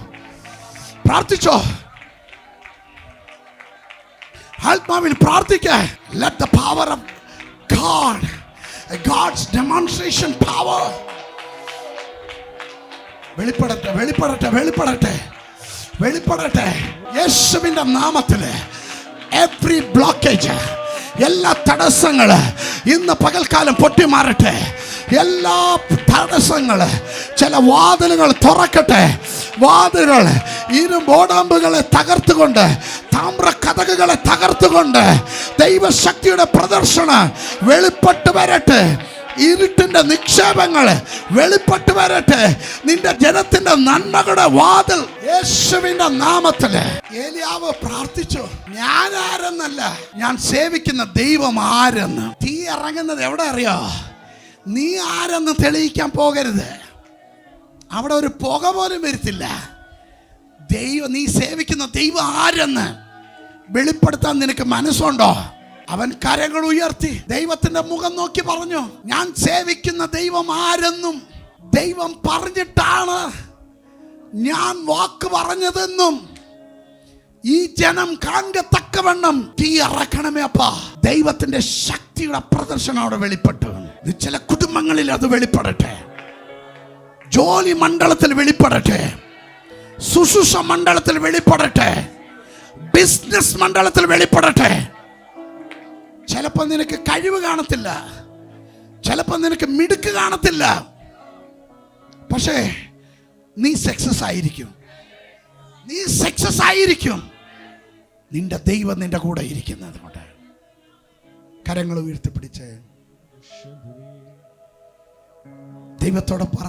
പ്രാർത്ഥിച്ചോ. ആത്മാവിൽ പ്രാർത്ഥിക്ക. Let the power of God, God's demonstration power വെളിപ്പെടട്ടെ, വെളിപ്പെടട്ടെ, വെളിപ്പെടട്ടെ, വെളിപ്പെടട്ടെ. യേശുവിന്റെ നാമത്തില് every blockage, എല്ലാ തടസ്സങ്ങള് ഇന്ന് പകൽക്കാലം പൊട്ടിമാറട്ടെ. എല്ലാ തടസ്സങ്ങള്, ചില വാതിലുകൾ തുറക്കട്ടെ. വാതിലുകൾ, ഇരുമ്പോടാമ്പുകളെ തകർത്തുകൊണ്ട്, താമ്ര കതകുകളെ തകർത്തുകൊണ്ട് ദൈവശക്തിയുടെ പ്രദർശനം വെളിപ്പെട്ട് വരട്ടെ. ഇരുട്ടിന്റെ നിക്ഷേപങ്ങൾ വെളിപ്പെട്ട് വരട്ടെ. നിന്റെ ജനത്തിന്റെ നന്മകളുടെ വാതിൽ യേശുവിന്റെ നാമത്തില്. ഏലിയാവ് പ്രാർത്ഥിച്ചു, ഞാൻ ആരെന്നല്ല, ഞാൻ സേവിക്കുന്ന ദൈവം ആരെന്ന്. തീ ഇറങ്ങുന്നത് എവിടെ അറിയോ? നീ ആരെന്ന് തെളിയിക്കാൻ പോകരുത്. അവിടെ ഒരു പുക പോലും വരുത്തില്ല. ദൈവം, നീ സേവിക്കുന്ന ദൈവം ആരെന്ന് വെളിപ്പെടുത്താൻ നിനക്ക് മനസ്സുണ്ടോ? അവൻ കരങ്ങൾ ഉയർത്തി ദൈവത്തിന്റെ മുഖം നോക്കി പറഞ്ഞു, ഞാൻ സേവിക്കുന്ന ദൈവം ആരെന്നും ദൈവം പറഞ്ഞിട്ടാണ് ഞാൻ വാക്ക് പറഞ്ഞതെന്നും ഈ ജനം കാണത്തക്കവണ്ണം തീ ഇറക്കണമേ അപ്പാ. ദൈവത്തിന്റെ ശക്തിയുടെ പ്രദർശനം അവിടെ വെളിപ്പെട്ടു. ചില കുടുംബങ്ങളിൽ അത് വെളിപ്പെടട്ടെ, ജോലി മണ്ഡലത്തിൽ വെളിപ്പെടട്ടെ, ശുശ്രൂഷ മണ്ഡലത്തിൽ വെളിപ്പെടട്ടെ, ബിസിനസ് മണ്ഡലത്തിൽ വെളിപ്പെടട്ടെ. ചിലപ്പോൾ നിനക്ക് കഴിവ് കാണത്തില്ല, ചിലപ്പോൾ നിനക്ക് മിടുക്ക് കാണത്തില്ല, പക്ഷേ നീ സക്സസ് ആയിരിക്കും, നീ സക്സസ് ആയിരിക്കും. നിന്റെ ദൈവം നിന്റെ കൂടെ ഇരിക്കുന്നത് കൊണ്ട്. കരങ്ങൾ ഉയർത്തിപ്പിടിച്ച് ദൈവത്തോട് പറ,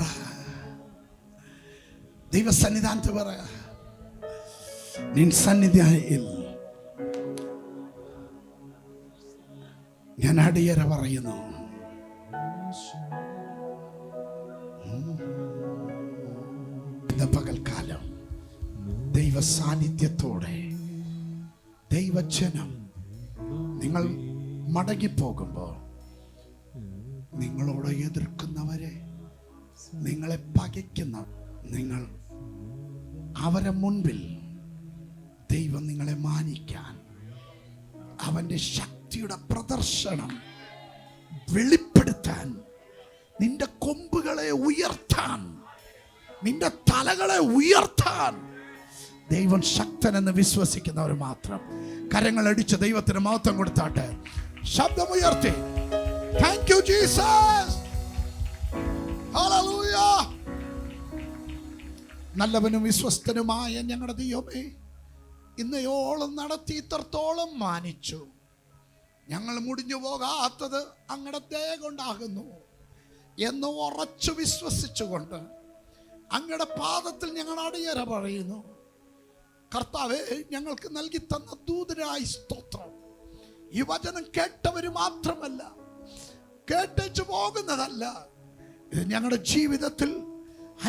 ദൈവസന്നിധാനത്ത് പറ, നിൻ സന്നിധിയിൽ ഞാൻ അടിയറ പറയുന്നു. ഇന്ന് പകൽക്കാലം ദൈവ സാന്നിധ്യത്തോടെ ദൈവജനം നിങ്ങൾ മടങ്ങിപ്പോകുമ്പോൾ നിങ്ങളോട് എതിർക്കുന്നവരെ, നിങ്ങളെ പകയ്ക്കുന്ന നിങ്ങൾ അവരെ മുൻപിൽ ദൈവം നിങ്ങളെ മാനിക്കാൻ, അവൻ്റെ ശക്തിയുടെ പ്രദർശനം വെളിപ്പെടുത്താൻ, നിന്റെ കൊമ്പുകളെ ഉയർത്താൻ, നിന്റെ തലകളെ ഉയർത്താൻ ദൈവം ശക്തനെന്ന് വിശ്വസിക്കുന്നവർ മാത്രം കരങ്ങളടിച്ച് ദൈവത്തിന് മഹത്വം കൊടുത്താട്ടെ. ശബ്ദമുയർത്തി താങ്ക് യു ജീസസ്, ഹല്ലേലൂയ. നല്ലവനും വിശ്വസ്തനുമായ ഞങ്ങളുടെ ദൈവമേ, ഇന്നയോളം നടത്തി ഇത്രത്തോളം മാനിച്ചു. ഞങ്ങൾ മുടിഞ്ഞു പോകാത്തത് അങ്ങയുടെ ദയ കൊണ്ടാകുന്നു എന്ന് ഉറച്ചു വിശ്വസിച്ചുകൊണ്ട് അങ്ങയുടെ പാദത്തിൽ ഞങ്ങൾ അടിയറ പറയുന്നു. കർത്താവേ, ഞങ്ങൾക്ക് നൽകി തന്ന ദൂതനായി സ്തോത്രം. ഈ വചനം കേട്ടവര് മാത്രമല്ല, കേട്ടു പോകുന്നതല്ല, ഇത് ഞങ്ങളുടെ ജീവിതത്തിൽ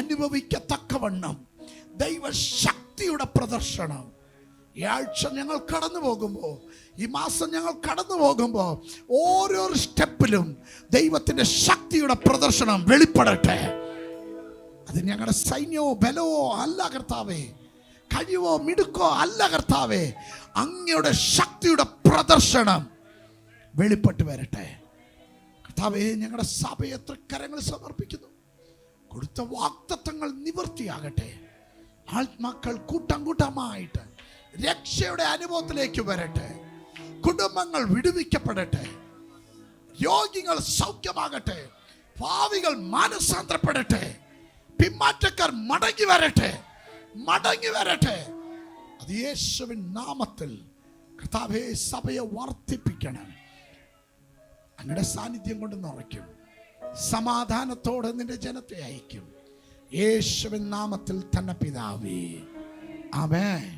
അനുഭവിക്കത്തക്കവണ്ണം ദൈവശക്തിയുടെ പ്രദർശനം ഈ ആഴ്ച ഞങ്ങൾ കടന്നു പോകുമ്പോൾ, ഈ മാസം ഞങ്ങൾ കടന്നു പോകുമ്പോൾ ഓരോ സ്റ്റെപ്പിലും ദൈവത്തിൻ്റെ ശക്തിയുടെ പ്രദർശനം വെളിപ്പെടട്ടെ. അത് ഞങ്ങളുടെ സൈന്യമോ ബലമോ അല്ല കർത്താവേ, കഴിവോ മിടുക്കോ അല്ല കർത്താവേ, അങ്ങയുടെ ശക്തിയുടെ പ്രദർശനം വെളിപ്പെട്ട് വരട്ടെ. കർത്താവേ, ഞങ്ങളുടെ സഭയെ തൃക്കരങ്ങൾ സമർപ്പിക്കുന്നു. കൊടുത്ത വാഗ്ദത്തങ്ങൾ നിവൃത്തിയാകട്ടെ. ആത്മാക്കൾ കൂട്ടം കൂട്ടമായിട്ട് രക്ഷയുടെ അനുഭവത്തിലേക്ക് വരട്ടെ. കുടുംബങ്ങൾ വിടുവിക്കപ്പെടട്ടെ. രോഗികൾ സൗഖ്യമാകട്ടെ. പാവികൾ മാനസാന്തരപ്പെടട്ടെ. പിന്മാറ്റക്കാർ മടങ്ങി വരട്ടെ, മടങ്ങി വരട്ടെ. അത് യേശുവിൻ നാമത്തിൽ കർത്താവേ, സഭയെ വർദ്ധിപ്പിക്കണം. അങ്ങയുടെ സാന്നിധ്യം കൊണ്ട് നിറയ്ക്കും. സമാധാനത്തോടെ നിന്റെ ജനത്തെ അയക്കും. യേശുവിൻ നാമത്തിൽ തന്നെ പിതാവേ, ആമേൻ.